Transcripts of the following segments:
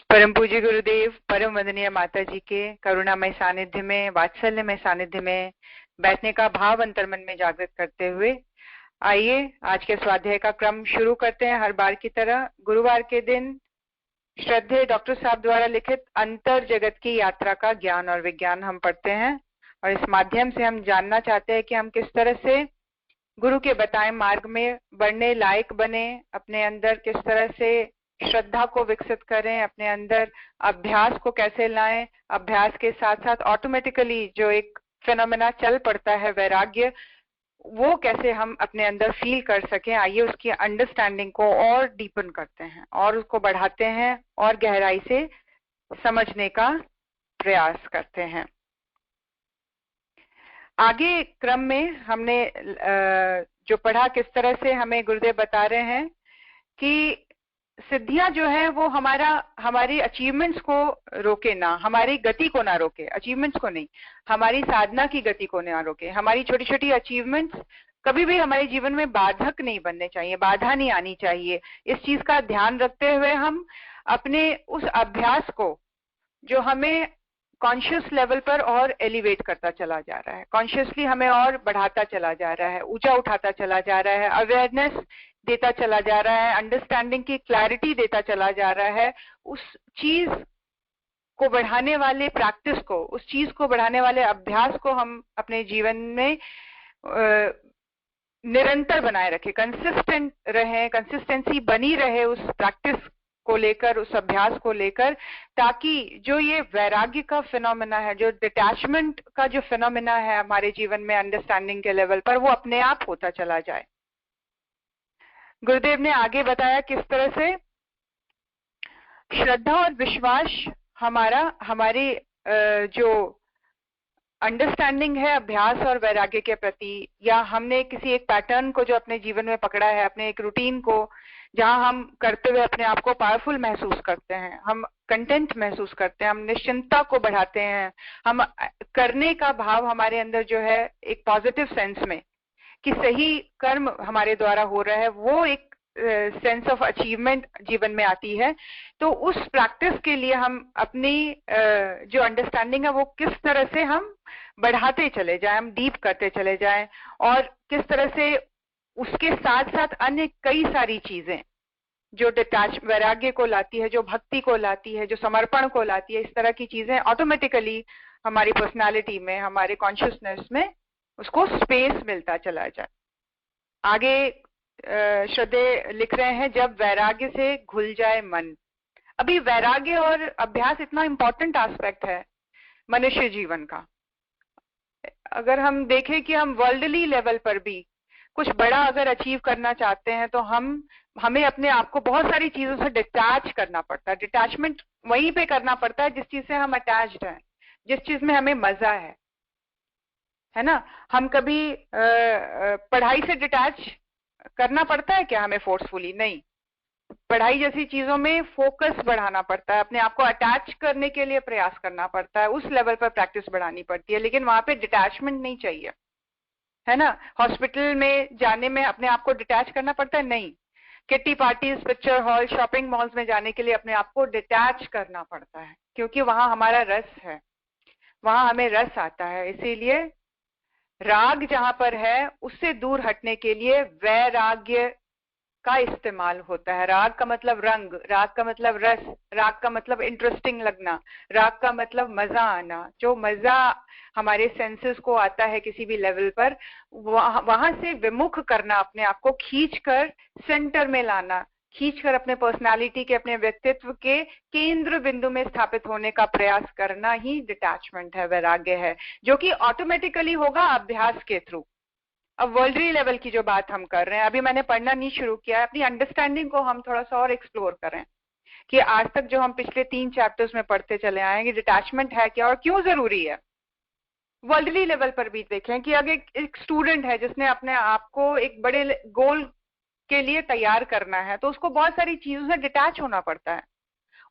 परम पूज्य गुरुदेव, परम वंदनीय माता जी के करुणामय सानिध्य में, वात्सल्यमय सानिध्य में बैठने का भाव अंतर्मन में जागृत करते हुए आइए आज के स्वाध्याय का क्रम शुरू करते हैं। हर बार की तरह गुरुवार के दिन श्रद्धेय डॉक्टर साहब द्वारा लिखित अंतर जगत की यात्रा का ज्ञान और विज्ञान हम पढ़ते हैं और इस माध्यम से हम जानना चाहते हैं कि हम किस तरह से गुरु के बताए मार्ग में बढ़ने लायक बने, अपने अंदर किस तरह से श्रद्धा को विकसित करें, अपने अंदर अभ्यास को कैसे लाएं, अभ्यास के साथ साथ ऑटोमेटिकली जो एक फिनोमेना चल पड़ता है वैराग्य, वो कैसे हम अपने अंदर फील कर सकें। आइए उसकी अंडरस्टैंडिंग को और डीपन करते हैं और उसको बढ़ाते हैं और गहराई से समझने का प्रयास करते हैं। आगे क्रम में हमने जो पढ़ा, किस तरह से हमें गुरुदेव बता रहे हैं कि सिद्धियां जो है वो हमारी अचीवमेंट्स को रोके ना, हमारी गति को ना रोके, अचीवमेंट्स को नहीं, हमारी साधना की गति को ना रोके। हमारी छोटी छोटी अचीवमेंट्स कभी भी हमारे जीवन में बाधक नहीं बनने चाहिए, बाधा नहीं आनी चाहिए। इस चीज का ध्यान रखते हुए हम अपने उस अभ्यास को जो हमें कॉन्शियस लेवल पर और एलिवेट करता चला जा रहा है, कॉन्शियसली हमें और बढ़ाता चला जा रहा है, ऊंचा उठाता चला जा रहा है, अवेयरनेस देता चला जा रहा है, अंडरस्टैंडिंग की क्लैरिटी देता चला जा रहा है, उस चीज को बढ़ाने वाले प्रैक्टिस को, उस चीज को बढ़ाने वाले अभ्यास को हम अपने जीवन में निरंतर बनाए रखें, कंसिस्टेंट रहे, कंसिस्टेंसी बनी रहे उस प्रैक्टिस को लेकर, उस अभ्यास को लेकर, ताकि जो ये वैराग्य का फिनोमेना है, जो डिटैचमेंट का जो फिनोमेना है हमारे जीवन में अंडरस्टैंडिंग के लेवल पर, वो अपने आप होता चला जाए। गुरुदेव ने आगे बताया किस तरह से श्रद्धा और विश्वास हमारी जो अंडरस्टैंडिंग है अभ्यास और वैराग्य के प्रति, या हमने किसी एक पैटर्न को जो अपने जीवन में पकड़ा है, अपने एक रूटीन को, जहां हम करते हुए अपने आप को पावरफुल महसूस करते हैं, हम कंटेंट महसूस करते हैं, हम निश्चिंतता को बढ़ाते हैं, हम करने का भाव हमारे अंदर जो है एक पॉजिटिव सेंस में कि सही कर्म हमारे द्वारा हो रहा है, वो एक सेंस ऑफ अचीवमेंट जीवन में आती है। तो उस प्रैक्टिस के लिए हम अपनी जो अंडरस्टैंडिंग है वो किस तरह से हम बढ़ाते चले जाएं, हम डीप करते चले जाएं, और किस तरह से उसके साथ साथ अन्य कई सारी चीजें जो डिटैच वैराग्य को लाती है, जो भक्ति को लाती है, जो समर्पण को लाती है, इस तरह की चीजें ऑटोमेटिकली हमारी पर्सनालिटी में, हमारे कॉन्शियसनेस में उसको स्पेस मिलता चला जाए। आगे श्रद्धेय लिख रहे हैं, जब वैराग्य से घुल जाए मन। अभी वैराग्य और अभ्यास इतना इंपॉर्टेंट एस्पेक्ट है मनुष्य जीवन का। अगर हम देखें कि हम वर्ल्डली लेवल पर भी कुछ बड़ा अगर अचीव करना चाहते हैं तो हमें अपने आप को बहुत सारी चीजों से डिटैच करना पड़ता है। डिटैचमेंट वहीं पे करना पड़ता है जिस चीज से हम अटैच्ड हैं, जिस चीज में हमें मजा है ना। हम कभी पढ़ाई से डिटैच करना पड़ता है क्या हमें फोर्सफुली? नहीं। पढ़ाई जैसी चीजों में फोकस बढ़ाना पड़ता है, अपने आप को अटैच करने के लिए प्रयास करना पड़ता है, उस लेवल पर प्रैक्टिस बढ़ानी पड़ती है, लेकिन वहां पे डिटैचमेंट नहीं चाहिए, है ना। हॉस्पिटल में जाने में अपने आप को डिटैच करना पड़ता है? नहीं। Kitty parties, picture hall, shopping malls में जाने के लिए अपने आप को डिटैच करना पड़ता है, क्योंकि वहां हमारा रस है, वहां हमें रस आता है। इसीलिए राग जहां पर है उससे दूर हटने के लिए वैराग्य का इस्तेमाल होता है। राग का मतलब रंग, राग का मतलब रस, राग का मतलब इंटरेस्टिंग लगना, राग का मतलब मजा आना। जो मजा हमारे सेंसेस को आता है किसी भी लेवल पर, वहां से विमुख करना, अपने आप को खींचकर सेंटर में लाना, खींचकर अपने पर्सनालिटी के, अपने व्यक्तित्व के केंद्र बिंदु में स्थापित होने का प्रयास करना ही डिटैचमेंट है, वैराग्य है, जो कि ऑटोमेटिकली होगा अभ्यास के थ्रू। अब वर्ल्डली लेवल की जो बात हम कर रहे हैं, अभी मैंने पढ़ना नहीं शुरू किया है, अपनी अंडरस्टैंडिंग को हम थोड़ा सा और एक्सप्लोर करें कि आज तक जो हम पिछले 3 चैप्टर्स में पढ़ते चले आए कि डिटैचमेंट है क्या और क्यों जरूरी है। वर्ल्डली लेवल पर भी देखें कि अगर एक स्टूडेंट है जिसने अपने आप को एक बड़े गोल के लिए तैयार करना है, तो उसको बहुत सारी चीजों से डिटैच होना पड़ता है।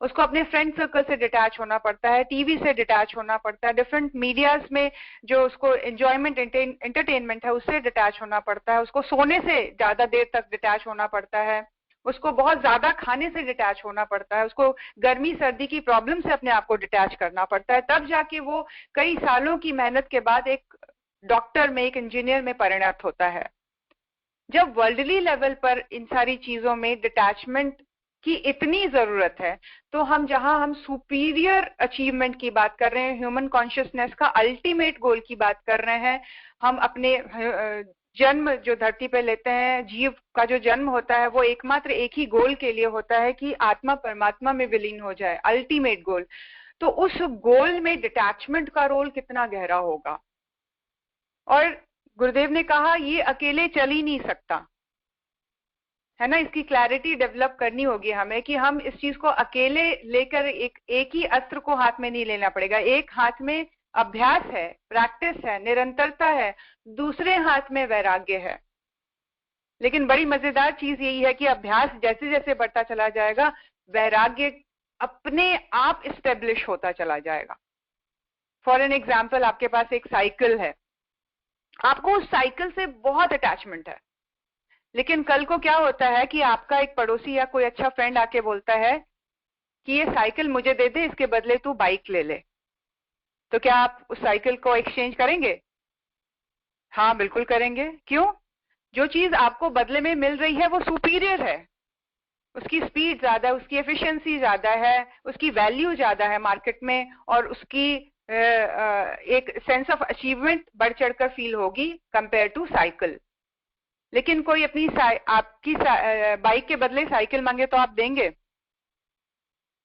उसको अपने फ्रेंड सर्कल से डिटैच होना पड़ता है, टीवी से डिटैच होना पड़ता है, डिफरेंट मीडियाज में जो उसको एंजॉयमेंट, एंटरटेनमेंट है, उससे डिटैच होना पड़ता है, उसको सोने से ज्यादा देर तक डिटैच होना पड़ता है, उसको बहुत ज्यादा खाने से डिटैच होना पड़ता है, उसको गर्मी सर्दी की प्रॉब्लम से अपने आप को डिटैच करना पड़ता है, तब जाके वो कई सालों की मेहनत के बाद एक डॉक्टर में, एक इंजीनियर में परिणत होता है। जब वर्ल्डली लेवल पर इन सारी चीजों में डिटैचमेंट की इतनी जरूरत है, तो हम सुपीरियर अचीवमेंट की बात कर रहे हैं, ह्यूमन कॉन्शियसनेस का अल्टीमेट गोल की बात कर रहे हैं, हम अपने जन्म जो धरती पे लेते हैं, जीव का जो जन्म होता है, वो एकमात्र एक ही गोल के लिए होता है कि आत्मा परमात्मा में विलीन हो जाए, अल्टीमेट गोल। तो उस गोल में डिटैचमेंट का रोल कितना गहरा होगा। और गुरुदेव ने कहा ये अकेले चल ही नहीं सकता, है ना, इसकी क्लैरिटी डेवलप करनी होगी हमें कि हम इस चीज को अकेले लेकर एक ही अस्त्र को हाथ में नहीं लेना पड़ेगा। एक हाथ में अभ्यास है, प्रैक्टिस है, निरंतरता है, दूसरे हाथ में वैराग्य है। लेकिन बड़ी मजेदार चीज यही है कि अभ्यास जैसे जैसे बढ़ता चला जाएगा, वैराग्य अपने आप इस्टेब्लिश होता चला जाएगा। फॉर एन एग्जाम्पल, आपके पास एक साइकिल है, आपको उस साइकिल से बहुत अटैचमेंट है, लेकिन कल को क्या होता है कि आपका एक पड़ोसी या कोई अच्छा फ्रेंड आके बोलता है कि ये साइकिल मुझे दे दे, इसके बदले तू बाइक ले ले, तो क्या आप उस साइकिल को एक्सचेंज करेंगे? हाँ, बिल्कुल करेंगे। क्यों? जो चीज आपको बदले में मिल रही है वो सुपीरियर है, उसकी स्पीड ज्यादा है, उसकी एफिशिएंसी ज्यादा है, उसकी वैल्यू ज्यादा है मार्केट में, और उसकी एक सेंस ऑफ अचीवमेंट बढ़ चढ़कर फील होगी कंपेयर टू साइकिल। लेकिन कोई अपनी आपकी बाइक के बदले साइकिल मांगे तो आप देंगे?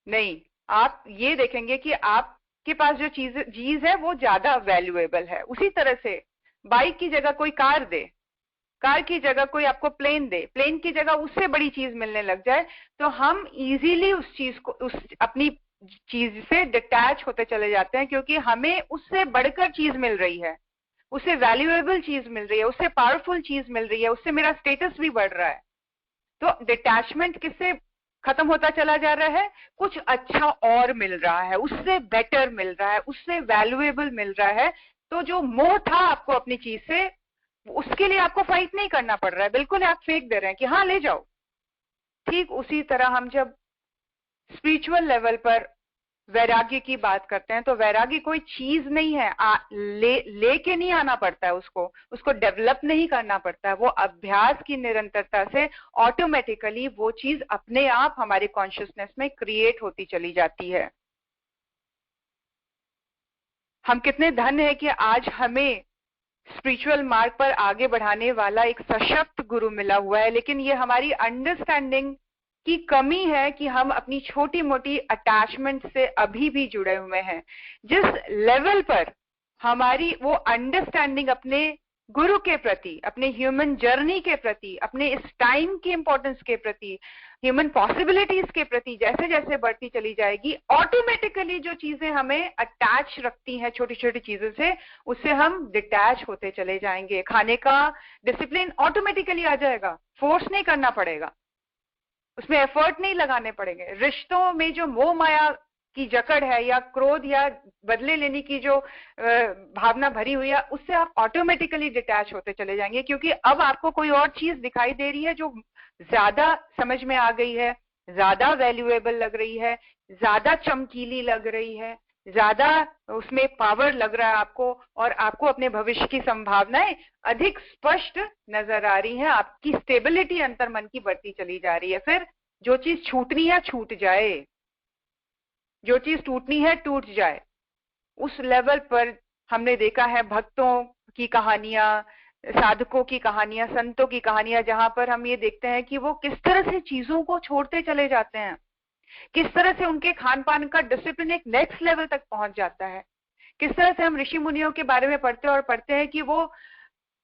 नहीं, आप ये देखेंगे कि आपके पास जो चीज है वो ज्यादा वैल्यूएबल है। उसी तरह से बाइक की जगह कोई कार दे, कार की जगह कोई आपको प्लेन दे, प्लेन की जगह उससे बड़ी चीज मिलने लग जाए, तो हम इजीली उस चीज को, उस अपनी चीज से डिटैच होते चले जाते हैं, क्योंकि हमें उससे बढ़कर चीज मिल रही है, उससे वैल्यूएबल चीज मिल रही है, उससे पावरफुल चीज मिल रही है, उससे मेरा स्टेटस भी बढ़ रहा है। तो डिटैचमेंट किससे खत्म होता चला जा रहा है? कुछ अच्छा और मिल रहा है, उससे बेटर मिल रहा है, उससे वैल्यूएबल मिल रहा है। तो जो मोह था आपको अपनी चीज से, उसके लिए आपको फाइट नहीं करना पड़ रहा है, बिल्कुल आप फेंक दे रहे हैं कि हाँ ले जाओ। ठीक उसी तरह हम जब स्पिरिचुअल लेवल पर वैराग्य की बात करते हैं, तो वैराग्य कोई चीज नहीं है, लेके नहीं आना पड़ता है, उसको डेवलप नहीं करना पड़ता है, वो अभ्यास की निरंतरता से ऑटोमेटिकली वो चीज अपने आप हमारे कॉन्शियसनेस में क्रिएट होती चली जाती है। हम कितने धन्य है कि आज हमें स्पिरिचुअल मार्ग पर आगे बढ़ाने वाला एक सशक्त गुरु मिला हुआ है, लेकिन ये हमारी अंडरस्टैंडिंग की कमी है कि हम अपनी छोटी मोटी अटैचमेंट से अभी भी जुड़े हुए हैं। जिस लेवल पर हमारी वो अंडरस्टैंडिंग अपने गुरु के प्रति, अपने ह्यूमन जर्नी के प्रति, अपने इस टाइम की इंपॉर्टेंस के प्रति, ह्यूमन पॉसिबिलिटीज के प्रति जैसे जैसे बढ़ती चली जाएगी, ऑटोमेटिकली जो चीजें हमें अटैच रखती हैं छोटी छोटी चीजों से, उससे हम डिटैच होते चले जाएंगे। खाने का डिसिप्लिन ऑटोमेटिकली आ जाएगा, फोर्स नहीं करना पड़ेगा, उसमें एफर्ट नहीं लगाने पड़ेंगे। रिश्तों में जो मोह माया की जकड़ है, या क्रोध या बदले लेने की जो भावना भरी हुई है, उससे आप ऑटोमेटिकली डिटैच होते चले जाएंगे, क्योंकि अब आपको कोई और चीज दिखाई दे रही है जो ज्यादा समझ में आ गई है, ज्यादा वैल्यूएबल लग रही है, ज्यादा चमकीली लग रही है, ज्यादा उसमें पावर लग रहा है आपको, और आपको अपने भविष्य की संभावनाएं अधिक स्पष्ट नजर आ रही हैं, आपकी स्टेबिलिटी अंतर्मन की बढ़ती चली जा रही है। फिर जो चीज छूटनी है छूट जाए, जो चीज टूटनी है टूट जाए। उस लेवल पर हमने देखा है भक्तों की कहानियां, साधकों की कहानियां, संतों की कहानियां, जहां पर हम ये देखते हैं कि वो किस तरह से चीजों को छोड़ते चले जाते हैं, किस तरह से उनके खान पान का डिसिप्लिन एक नेक्स्ट लेवल तक पहुंच जाता है, किस तरह से हम ऋषि मुनियों के बारे में पढ़ते हैं कि वो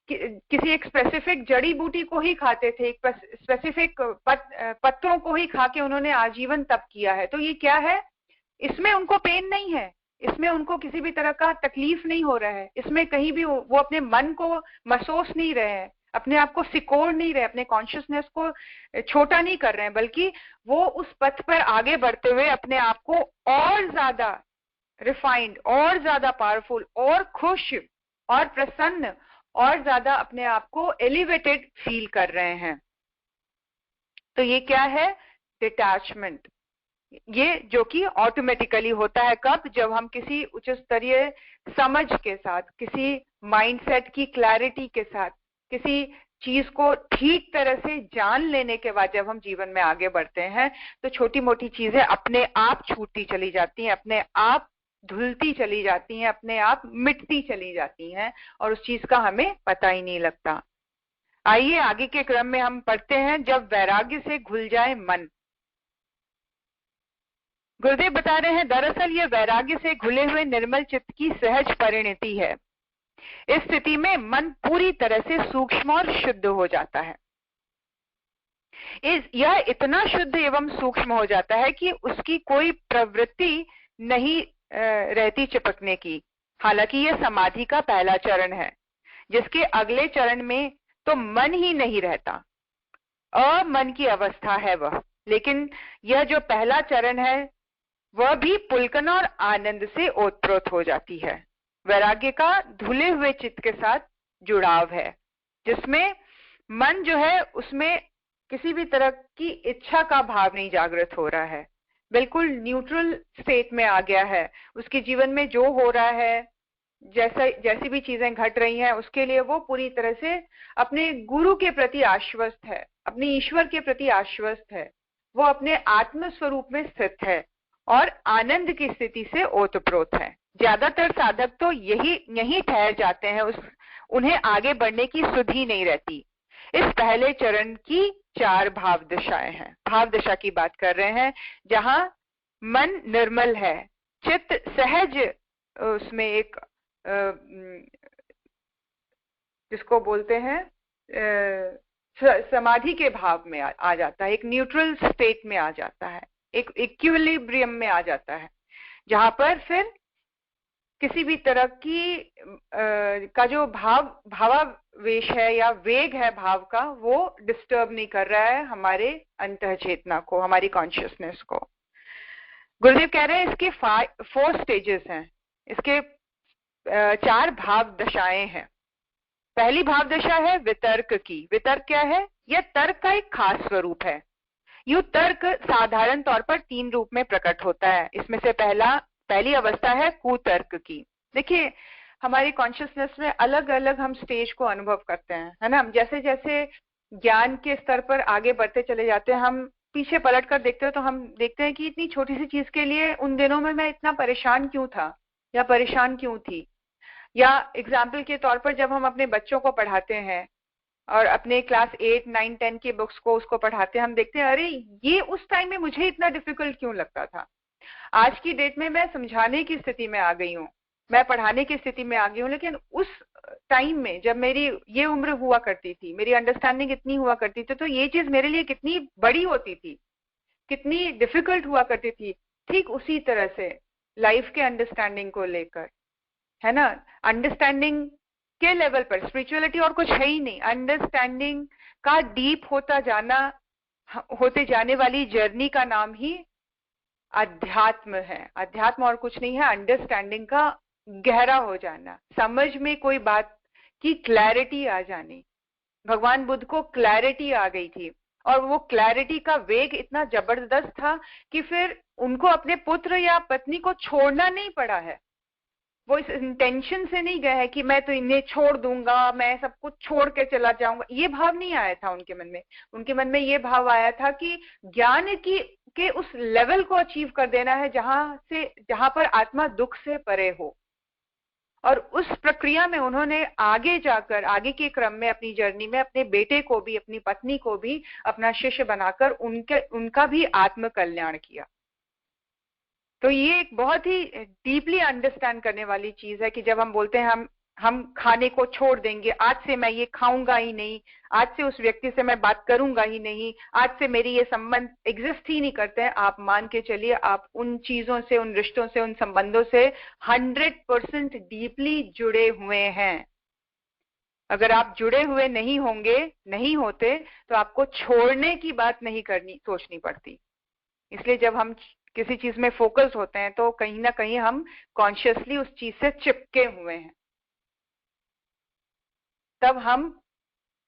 किसी एक स्पेसिफिक जड़ी बूटी को ही खाते थे, एक स्पेसिफिक पत्तों को ही खा के उन्होंने आजीवन तप किया है। तो ये क्या है? इसमें उनको पेन नहीं है, इसमें उनको किसी भी तरह का तकलीफ नहीं हो रहा है, इसमें कहीं भी वो अपने मन को महसूस नहीं रहे हैं, अपने आप को सिकोड़ नहीं रहे, अपने कॉन्शियसनेस को छोटा नहीं कर रहे हैं, बल्कि वो उस पथ पर आगे बढ़ते हुए अपने आप को और ज्यादा रिफाइंड, और ज्यादा पावरफुल, और खुश और प्रसन्न, और ज्यादा अपने आप को एलिवेटेड फील कर रहे हैं। तो ये क्या है? डिटैचमेंट। ये जो कि ऑटोमेटिकली होता है कब? जब हम किसी उच्च स्तरीय समझ के साथ, किसी माइंडसेट की क्लैरिटी के साथ, किसी चीज को ठीक तरह से जान लेने के बाद जब हम जीवन में आगे बढ़ते हैं, तो छोटी मोटी चीजें अपने आप छूटती चली जाती हैं, अपने आप धुलती चली जाती हैं, अपने आप मिटती चली जाती हैं, और उस चीज का हमें पता ही नहीं लगता। आइए आगे के क्रम में हम पढ़ते हैं, जब वैराग्य से घुल जाए मन। गुरुदेव बता रहे हैं, दरअसल ये वैराग्य से घुले हुए निर्मल चित्त की सहज परिणति है। इस स्थिति में मन पूरी तरह से सूक्ष्म और शुद्ध हो जाता है। यह इतना शुद्ध एवं सूक्ष्म हो जाता है कि उसकी कोई प्रवृत्ति नहीं रहती चिपकने की। हालांकि यह समाधि का पहला चरण है, जिसके अगले चरण में तो मन ही नहीं रहता, अमन की अवस्था है वह। लेकिन यह जो पहला चरण है वह भी पुलकन और आनंद से ओतप्रोत हो जाती है। वैराग्य का धुले हुए चित्त के साथ जुड़ाव है, जिसमें मन जो है उसमें किसी भी तरह की इच्छा का भाव नहीं जागृत हो रहा है, बिल्कुल न्यूट्रल स्टेट में आ गया है। उसके जीवन में जो हो रहा है, जैसी भी चीजें घट रही हैं, उसके लिए वो पूरी तरह से अपने गुरु के प्रति आश्वस्त है, अपने ईश्वर के प्रति आश्वस्त है, वो अपने आत्म स्वरूप में स्थित है और आनंद की स्थिति से ओतप्रोत है। ज्यादातर साधक तो यही ठहर जाते हैं, उन्हें आगे बढ़ने की सुध ही नहीं रहती। इस पहले चरण की 4 भाव दशाएं हैं। भाव दशा की बात कर रहे हैं, जहां मन निर्मल है, चित्त सहज, उसमें एक जिसको बोलते हैं समाधि के भाव में आ जाता है, एक न्यूट्रल स्टेट में आ जाता है, एक इक्विलिब्रियम में आ जाता है, जहां पर फिर किसी भी तरह की का जो भावावेश है या वेग है भाव का, वो डिस्टर्ब नहीं कर रहा है हमारे अंतः चेतना को, हमारी कॉन्शियसनेस को। गुरुदेव कह रहे हैं इसके 4 स्टेजेस हैं, इसके 4 भाव दशाएं हैं। पहली भाव दशा है वितर्क की। वितर्क क्या है? यह तर्क का एक खास स्वरूप है। यूं तर्क साधारण तौर पर 3 रूप में प्रकट होता है। इसमें से पहली अवस्था है कुतर्क की। देखिए, हमारी कॉन्शियसनेस में अलग अलग हम स्टेज को अनुभव करते हैं, है ना। जैसे जैसे ज्ञान के स्तर पर आगे बढ़ते चले जाते हैं, हम पीछे पलट कर देखते हो तो हम देखते हैं कि इतनी छोटी सी चीज के लिए उन दिनों में मैं इतना परेशान क्यों था या परेशान क्यों थी। या एग्जाम्पल के तौर पर जब हम अपने बच्चों को पढ़ाते हैं और अपने क्लास 8, 9, 10 की बुक्स को उसको पढ़ाते हैं, हम देखते हैं अरे ये उस टाइम में मुझे इतना डिफिकल्ट क्यों लगता था। आज की डेट में मैं समझाने की स्थिति में आ गई हूँ, मैं पढ़ाने की स्थिति में आ गई हूँ, लेकिन उस टाइम में जब मेरी ये उम्र हुआ करती थी, मेरी अंडरस्टैंडिंग इतनी हुआ करती थी, तो ये चीज मेरे लिए कितनी बड़ी होती थी, कितनी डिफिकल्ट हुआ करती थी। ठीक उसी तरह से लाइफ के अंडरस्टैंडिंग को लेकर, है ना, अंडरस्टैंडिंग के लेवल पर स्पिरिचुअलिटी और कुछ है ही नहीं। अंडरस्टैंडिंग का डीप होते जाने वाली जर्नी का नाम ही अध्यात्म है। अध्यात्म और कुछ नहीं है, अंडरस्टैंडिंग का गहरा हो जाना, समझ में कोई बात की क्लैरिटी आ जानी। भगवान बुद्ध को क्लैरिटी आ गई थी, और वो क्लैरिटी का वेग इतना जबरदस्त था कि फिर उनको अपने पुत्र या पत्नी को छोड़ना नहीं पड़ा है। वो इस इंटेंशन से नहीं गए हैं कि मैं तो इन्हें छोड़ दूंगा, मैं सब कुछ छोड़ के चला जाऊंगा, ये भाव नहीं आया था उनके मन में। उनके मन में ये भाव आया था कि ज्ञान के उस लेवल को अचीव कर देना है जहां पर आत्मा दुख से परे हो। और उस प्रक्रिया में उन्होंने आगे जाकर, आगे के क्रम में अपनी जर्नी में अपने बेटे को भी, अपनी पत्नी को भी अपना शिष्य बनाकर उनका भी आत्म कल्याण किया। तो ये एक बहुत ही डीपली अंडरस्टैंड करने वाली चीज है कि जब हम बोलते हैं हम खाने को छोड़ देंगे, आज से मैं ये खाऊंगा ही नहीं, आज से उस व्यक्ति से मैं बात करूंगा ही नहीं, आज से मेरी ये संबंध एग्जिस्ट ही नहीं करते हैं, आप मान के चलिए आप उन चीजों से, उन रिश्तों से, उन संबंधों से 100% डीपली जुड़े हुए हैं। अगर आप जुड़े हुए नहीं होते तो आपको छोड़ने की बात नहीं सोचनी पड़ती। इसलिए जब हम किसी चीज में फोकस होते हैं तो कहीं ना कहीं हम कॉन्शियसली उस चीज से चिपके हुए हैं, तब हम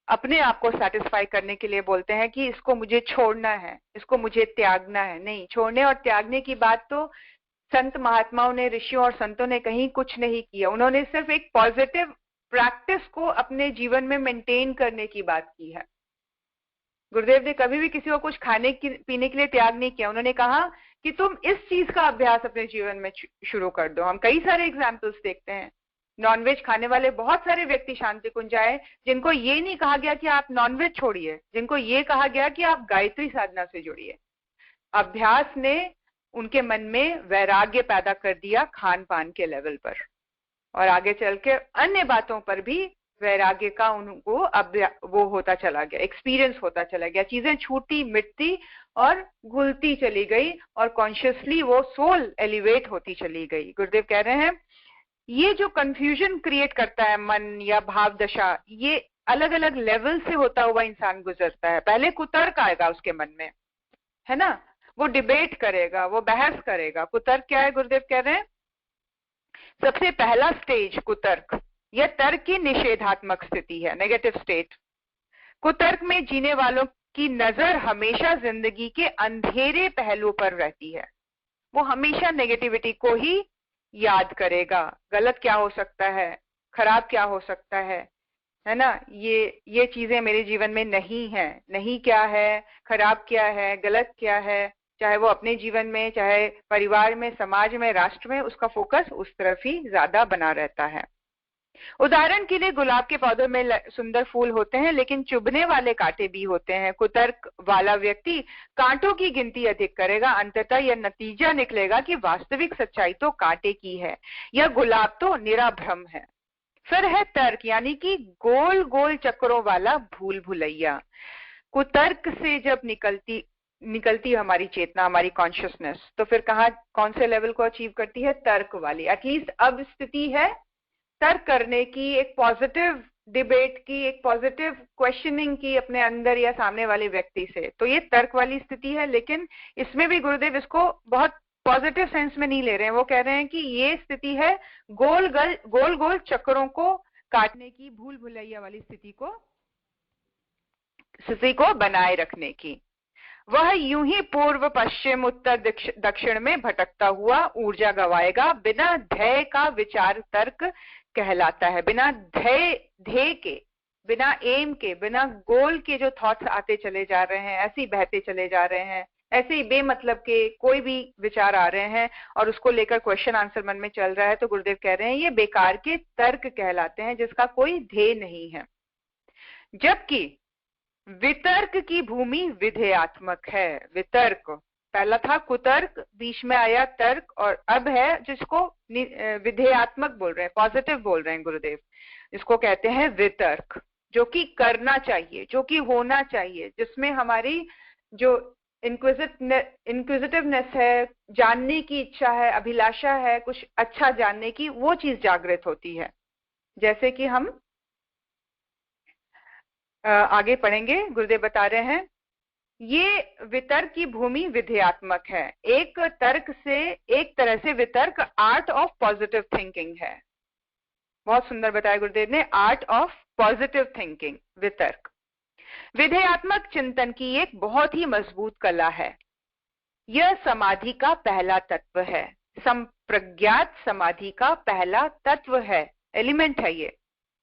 अपने आप को सेटिस्फाई करने के लिए बोलते हैं कि इसको मुझे छोड़ना है, इसको मुझे त्यागना है। नहीं, छोड़ने और त्यागने की बात तो संत महात्माओं ने, ऋषियों और संतों ने कहीं कुछ नहीं किया। उन्होंने सिर्फ एक पॉजिटिव प्रैक्टिस को अपने जीवन में मेंटेन करने की बात की है। गुरुदेव ने कभी भी किसी को कुछ खाने पीने के लिए त्याग नहीं किया। उन्होंने कहा कि तुम इस चीज का अभ्यास अपने जीवन में शुरू कर दो। हम कई सारे एग्जाम्पल्स देखते हैं, नॉनवेज खाने वाले बहुत सारे व्यक्ति शांति कुंज आए, जिनको ये नहीं कहा गया कि आप नॉनवेज छोड़िए, जिनको ये कहा गया कि आप गायत्री साधना से जुड़िए। अभ्यास ने उनके मन में वैराग्य पैदा कर दिया खान पान के लेवल पर, और आगे चल के अन्य बातों पर भी वैराग्य का उनको अब वो होता चला गया, एक्सपीरियंस होता चला गया। चीजें छूटी मिटती और घुलती चली गई, और कॉन्शियसली वो सोल एलिवेट होती चली गई। गुरुदेव कह रहे हैं ये जो कंफ्यूजन क्रिएट करता है मन या भाव दशा, ये अलग अलग लेवल से होता हुआ इंसान गुजरता है। पहले कुतर्क आएगा उसके मन में, है ना, वो डिबेट करेगा, वो बहस करेगा। कुतर्क क्या है? गुरुदेव कह रहे हैं सबसे पहला स्टेज कुतर्क, यह तर्क की निषेधात्मक स्थिति है, नेगेटिव स्टेट। कुतर्क में जीने वालों की नजर हमेशा जिंदगी के अंधेरे पहलू पर रहती है। वो हमेशा नेगेटिविटी को ही याद करेगा। गलत क्या हो सकता है, खराब क्या हो सकता है ना, ये चीजें मेरे जीवन में नहीं है। नहीं क्या है, खराब क्या है, गलत क्या है, चाहे वो अपने जीवन में, चाहे परिवार में, समाज में, राष्ट्र में, उसका फोकस उस तरफ ही ज्यादा बना रहता है। उदाहरण के लिए गुलाब के पौधों में सुंदर फूल होते हैं, लेकिन चुभने वाले कांटे भी होते हैं। कुतर्क वाला व्यक्ति कांटों की गिनती अधिक करेगा। अंततः यह नतीजा निकलेगा कि वास्तविक सच्चाई तो कांटे की है, यह गुलाब तो निरा भ्रम है। फिर है तर्क, यानी कि गोल गोल चक्रों वाला भूल भुलैया। कुतर्क से जब निकलती हमारी चेतना, हमारी कॉन्शियसनेस, तो फिर कौन से लेवल को अचीव करती है? तर्क वाली। एटलीस्ट अब स्थिति है तर्क करने की, एक पॉजिटिव डिबेट की, एक पॉजिटिव क्वेश्चनिंग की अपने अंदर या सामने वाले व्यक्ति से। तो ये तर्क वाली स्थिति है, लेकिन इसमें भी गुरुदेव इसको बहुत पॉजिटिव सेंस में नहीं ले रहे हैं। वो कह रहे हैं कि ये स्थिति है गोल गोल चक्रों को काटने की, भूल भुलैया वाली स्थिति को बनाए रखने की। वह यूं ही पूर्व पश्चिम उत्तर दक्षिण में भटकता हुआ ऊर्जा गवाएगा। बिना ध्येय का विचार तर्क कहलाता है। बिना ध्येय के, बिना एम के, बिना गोल के जो थॉट्स आते चले जा रहे हैं, ऐसे ही बहते चले जा रहे हैं, ऐसे ही बेमतलब के कोई भी विचार आ रहे हैं और उसको लेकर क्वेश्चन आंसर मन में चल रहा है, तो गुरुदेव कह रहे हैं ये बेकार के तर्क कहलाते हैं, जिसका कोई ध्येय नहीं है। जबकि वितर्क की भूमि विधेयात्मक है। वितर्क पहला था कुतर्क, बीच में आया तर्क, और अब है जिसको विधेयात्मक बोल रहे हैं, पॉजिटिव बोल रहे हैं गुरुदेव, इसको कहते हैं वितर्क, जो कि करना चाहिए, जो कि होना चाहिए, जिसमें हमारी जो इंक्विजिटिवनेस है, जानने की इच्छा है, अभिलाषा है, कुछ अच्छा जानने की, वो चीज जागृत होती है। जैसे कि हम आगे पढ़ेंगे, गुरुदेव बता रहे हैं ये वितर्क की भूमि विधेयात्मक है। एक तरह से वितर्क आर्ट ऑफ पॉजिटिव थिंकिंग है। बहुत सुंदर बताया गुरुदेव ने, आर्ट ऑफ पॉजिटिव थिंकिंग, वितर्क। विधेयात्मक चिंतन की एक बहुत ही मजबूत कला है। यह समाधि का पहला तत्व है, संप्रज्ञात समाधि का पहला तत्व है, एलिमेंट है ये।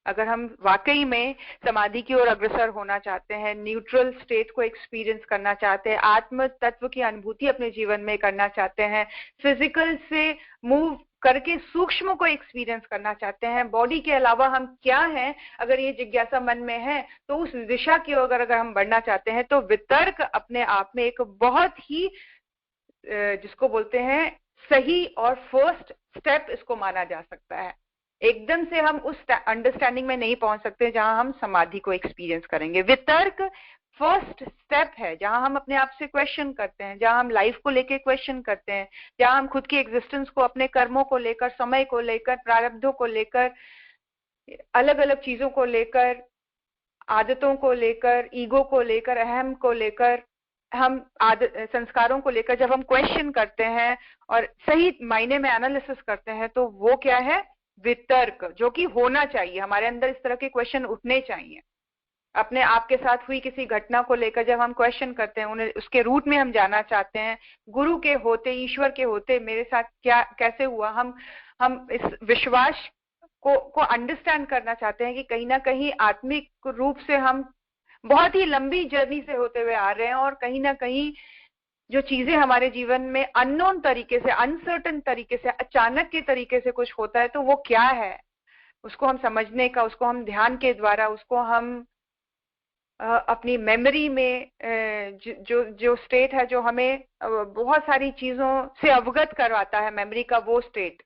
अगर हम वाकई में समाधि की ओर अग्रसर होना चाहते हैं, न्यूट्रल स्टेट को एक्सपीरियंस करना चाहते हैं, आत्म तत्व की अनुभूति अपने जीवन में करना चाहते हैं, फिजिकल से मूव करके सूक्ष्म को एक्सपीरियंस करना चाहते हैं, बॉडी के अलावा हम क्या हैं, अगर ये जिज्ञासा मन में है, तो उस दिशा की ओर अगर हम बढ़ना चाहते हैं, तो वितर्क अपने आप में एक बहुत ही जिसको बोलते हैं सही और फर्स्ट स्टेप इसको माना जा सकता है। एकदम से हम उस अंडरस्टैंडिंग में नहीं पहुंच सकते जहां हम समाधि को एक्सपीरियंस करेंगे। वितर्क फर्स्ट स्टेप है, जहां हम अपने आप से क्वेश्चन करते हैं, जहां हम लाइफ को लेकर क्वेश्चन करते हैं, जहां हम खुद की एग्जिस्टेंस को, अपने कर्मों को लेकर, समय को लेकर, प्रारब्धों को लेकर, अलग अलग चीजों को लेकर, आदतों को लेकर, ईगो को लेकर, अहम को लेकर, हम संस्कारों को लेकर जब हम क्वेश्चन करते हैं और सही मायने में एनालिसिस करते हैं, तो वो क्या है? वितर्क, जो कि होना चाहिए। हमारे अंदर इस तरह के क्वेश्चन उठने चाहिए। अपने आप के साथ हुई किसी घटना को लेकर जब हम क्वेश्चन करते हैं, उन्हें उसके रूट में हम जाना चाहते हैं, गुरु के होते, ईश्वर के होते मेरे साथ क्या कैसे हुआ, हम इस विश्वास को अंडरस्टैंड करना चाहते हैं कि कहीं ना कहीं आत्मिक रूप से हम बहुत ही लंबी जर्नी से होते हुए आ रहे हैं, और कहीं ना कहीं जो चीजें हमारे जीवन में अननोन तरीके से, अनसर्टन तरीके से, अचानक के तरीके से कुछ होता है, तो वो क्या है, उसको हम समझने का, उसको हम ध्यान के द्वारा, उसको हम अपनी मेमोरी में जो जो स्टेट है जो हमें बहुत सारी चीजों से अवगत करवाता है, मेमोरी का वो स्टेट,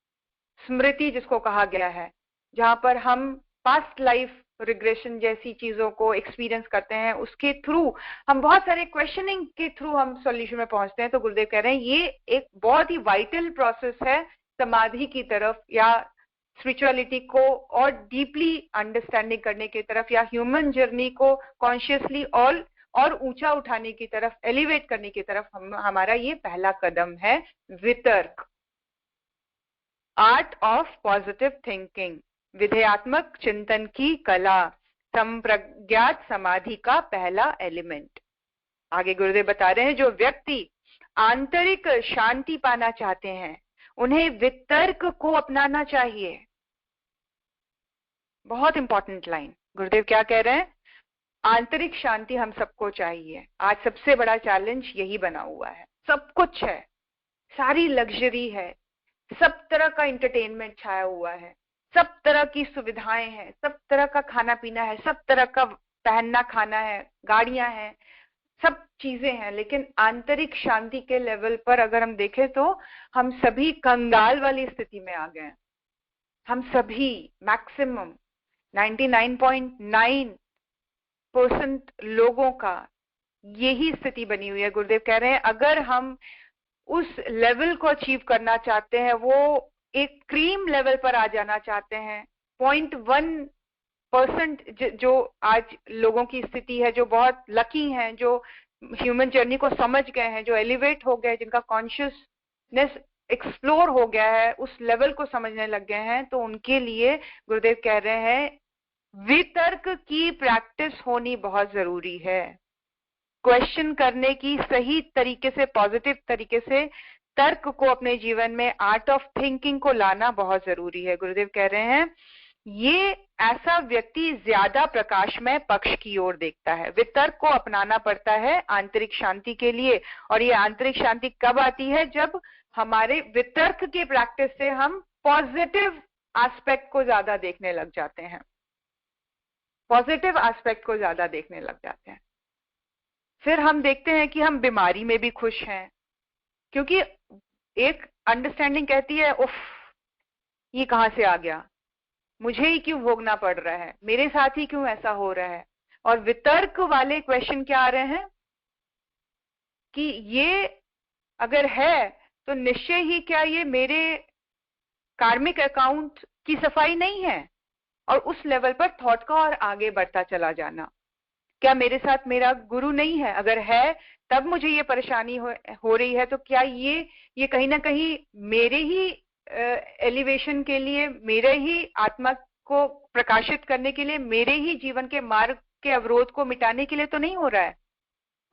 स्मृति जिसको कहा गया है, जहां पर हम पास्ट लाइफ रिग्रेशन जैसी चीजों को एक्सपीरियंस करते हैं, उसके थ्रू हम बहुत सारे क्वेश्चनिंग के थ्रू हम सॉल्यूशन में पहुंचते हैं। तो गुरुदेव कह रहे हैं ये एक बहुत ही वाइटल प्रोसेस है समाधि की तरफ, या स्पिरिचुअलिटी को और डीपली अंडरस्टैंडिंग करने की तरफ, या ह्यूमन जर्नी को कॉन्शियसली और ऊंचा उठाने की तरफ, एलिवेट करने की तरफ हमारा ये पहला कदम है, वितर्क, आर्ट ऑफ पॉजिटिव थिंकिंग, विधेयात्मक चिंतन की कला, संप्रज्ञात समाधि का पहला एलिमेंट। आगे गुरुदेव बता रहे हैं जो व्यक्ति आंतरिक शांति पाना चाहते हैं उन्हें वितर्क को अपनाना चाहिए। बहुत इंपॉर्टेंट लाइन, गुरुदेव क्या कह रहे हैं, आंतरिक शांति हम सबको चाहिए। आज सबसे बड़ा चैलेंज यही बना हुआ है, सब कुछ है, सारी लग्जरी है, सब तरह का एंटरटेनमेंट छाया हुआ है, सब तरह की सुविधाएं हैं, सब तरह का खाना पीना है, सब तरह का पहनना खाना है, गाड़ियां हैं, सब चीजें हैं, लेकिन आंतरिक शांति के लेवल पर अगर हम देखें तो हम सभी कंगाल वाली स्थिति में आ गए हैं। हम सभी मैक्सिमम 99.9% लोगों का यही स्थिति बनी हुई है। गुरुदेव कह रहे हैं अगर हम उस लेवल को अचीव करना चाहते हैं, वो एक क्रीम लेवल पर आ जाना चाहते हैं, 0.1% जो आज लोगों की स्थिति है, जो बहुत लकी हैं, जो ह्यूमन जर्नी को समझ गए हैं, जो एलिवेट हो गए, जिनका कॉन्शियसनेस एक्सप्लोर हो गया है, उस लेवल को समझने लग गए हैं, तो उनके लिए गुरुदेव कह रहे हैं वितर्क की प्रैक्टिस होनी बहुत जरूरी है। क्वेश्चन करने की, सही तरीके से, पॉजिटिव तरीके से तर्क को अपने जीवन में, आर्ट ऑफ थिंकिंग को लाना बहुत जरूरी है। गुरुदेव कह रहे हैं ये ऐसा व्यक्ति ज्यादा प्रकाशमय पक्ष की ओर देखता है। वितर्क को अपनाना पड़ता है आंतरिक शांति के लिए, और ये आंतरिक शांति कब आती है, जब हमारे वितर्क के प्रैक्टिस से हम पॉजिटिव एस्पेक्ट को ज्यादा देखने लग जाते हैं, पॉजिटिव एस्पेक्ट को ज्यादा देखने लग जाते हैं। फिर हम देखते हैं कि हम बीमारी में भी खुश हैं, क्योंकि एक अंडरस्टैंडिंग कहती है उफ ये कहां से आ गया, मुझे ही क्यों भोगना पड़ रहा है, मेरे साथ ही क्यों ऐसा हो रहा है। और वितर्क वाले क्वेश्चन क्या आ रहे हैं कि ये अगर है तो निश्चय ही क्या ये मेरे कार्मिक अकाउंट की सफाई नहीं है, और उस लेवल पर थॉट का और आगे बढ़ता चला जाना। क्या मेरे साथ मेरा गुरु नहीं है, अगर है तब मुझे ये परेशानी हो रही है, तो क्या ये कहीं ना कहीं मेरे ही एलिवेशन के लिए, मेरे ही आत्मा को प्रकाशित करने के लिए, मेरे ही जीवन के मार्ग के अवरोध को मिटाने के लिए तो नहीं हो रहा है।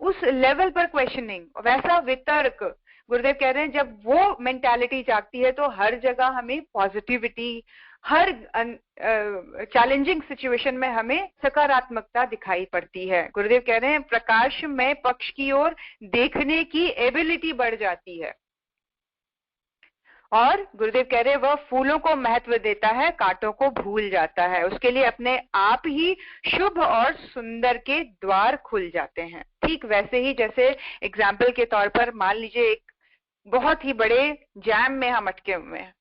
उस लेवल पर क्वेश्चनिंग, वैसा वितर्क, गुरुदेव कह रहे हैं जब वो मेंटालिटी जागती है तो हर जगह हमें पॉजिटिविटी, हर चैलेंजिंग सिचुएशन में हमें सकारात्मकता दिखाई पड़ती है। गुरुदेव कह रहे हैं प्रकाश में पक्ष की ओर देखने की एबिलिटी बढ़ जाती है, और गुरुदेव कह रहे हैं वह फूलों को महत्व देता है, कांटों को भूल जाता है। उसके लिए अपने आप ही शुभ और सुंदर के द्वार खुल जाते हैं। ठीक वैसे ही जैसे एग्जाम्पल के तौर पर मान लीजिए एक बहुत ही बड़े जैम में हम अटके हुए हैं,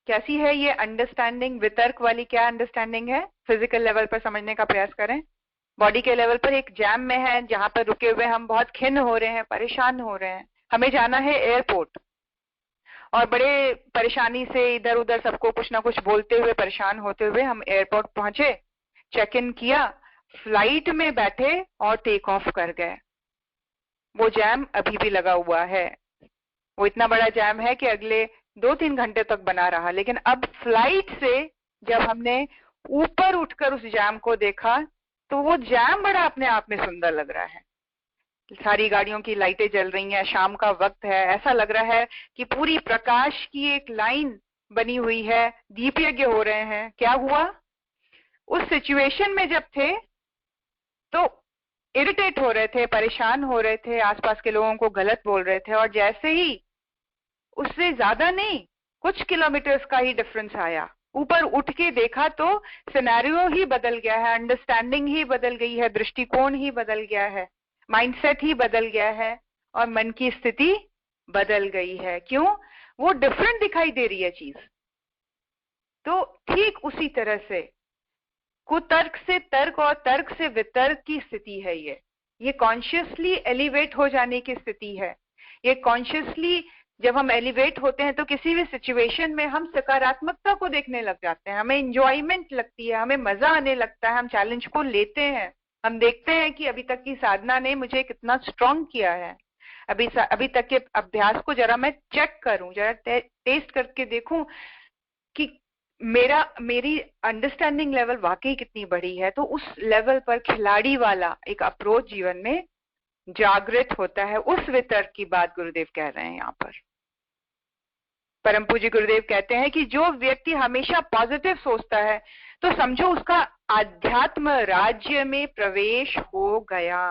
कैसी है ये अंडरस्टैंडिंग वितर्क वाली, क्या अंडरस्टैंडिंग है, फिजिकल लेवल पर समझने का प्रयास करें। बॉडी के लेवल पर एक जैम में है जहां पर रुके हुए हम बहुत खिन्न हो रहे हैं, परेशान हो रहे हैं, हमें जाना है एयरपोर्ट, और बड़े परेशानी से इधर उधर सबको कुछ ना कुछ बोलते हुए, परेशान होते हुए हम एयरपोर्ट पहुंचे, चेक इन किया, फ्लाइट में बैठे और टेक ऑफ कर गए। वो जैम अभी भी लगा हुआ है, वो इतना बड़ा जैम है कि अगले 2-3 घंटे तक बना रहा। लेकिन अब फ्लाइट से जब हमने ऊपर उठकर उस जैम को देखा तो वो जैम बड़ा अपने आप में सुंदर लग रहा है। सारी गाड़ियों की लाइटें जल रही हैं, शाम का वक्त है, ऐसा लग रहा है कि पूरी प्रकाश की एक लाइन बनी हुई है, दीप यज्ञ हो रहे हैं। क्या हुआ? उस सिचुएशन में जब थे तो इरिटेट हो रहे थे, परेशान हो रहे थे, आसपास के लोगों को गलत बोल रहे थे, और जैसे ही उससे ज्यादा नहीं, कुछ किलोमीटर्स का ही डिफरेंस आया, ऊपर उठ के देखा तो सिनेरियो ही बदल गया है, अंडरस्टैंडिंग ही बदल गई है, दृष्टिकोण ही बदल गया है, माइंडसेट ही बदल गया है, और मन की स्थिति बदल गई है। क्यों? वो डिफरेंट दिखाई दे रही है चीज। तो ठीक उसी तरह से कुतर्क से तर्क और तर्क से वितर्क की स्थिति है ये कॉन्शियसली एलिवेट हो जाने की स्थिति है। ये कॉन्शियसली जब हम एलिवेट होते हैं तो किसी भी सिचुएशन में हम सकारात्मकता को देखने लग जाते हैं, हमें इंजॉयमेंट लगती है, हमें मजा आने लगता है, हम चैलेंज को लेते हैं, हम देखते हैं कि अभी तक की साधना ने मुझे कितना स्ट्रांग किया है, अभी तक के अभ्यास को जरा मैं चेक करूं, जरा टेस्ट करके देखूं कि मेरी अंडरस्टैंडिंग लेवल वाकई कितनी बड़ी है। तो उस लेवल पर खिलाड़ी वाला एक अप्रोच जीवन में जागृत होता है। उस वितर्क की बात गुरुदेव कह रहे हैं यहाँ पर। परम पूज्य गुरुदेव कहते हैं कि जो व्यक्ति हमेशा पॉजिटिव सोचता है तो समझो उसका आध्यात्म राज्य में प्रवेश हो गया।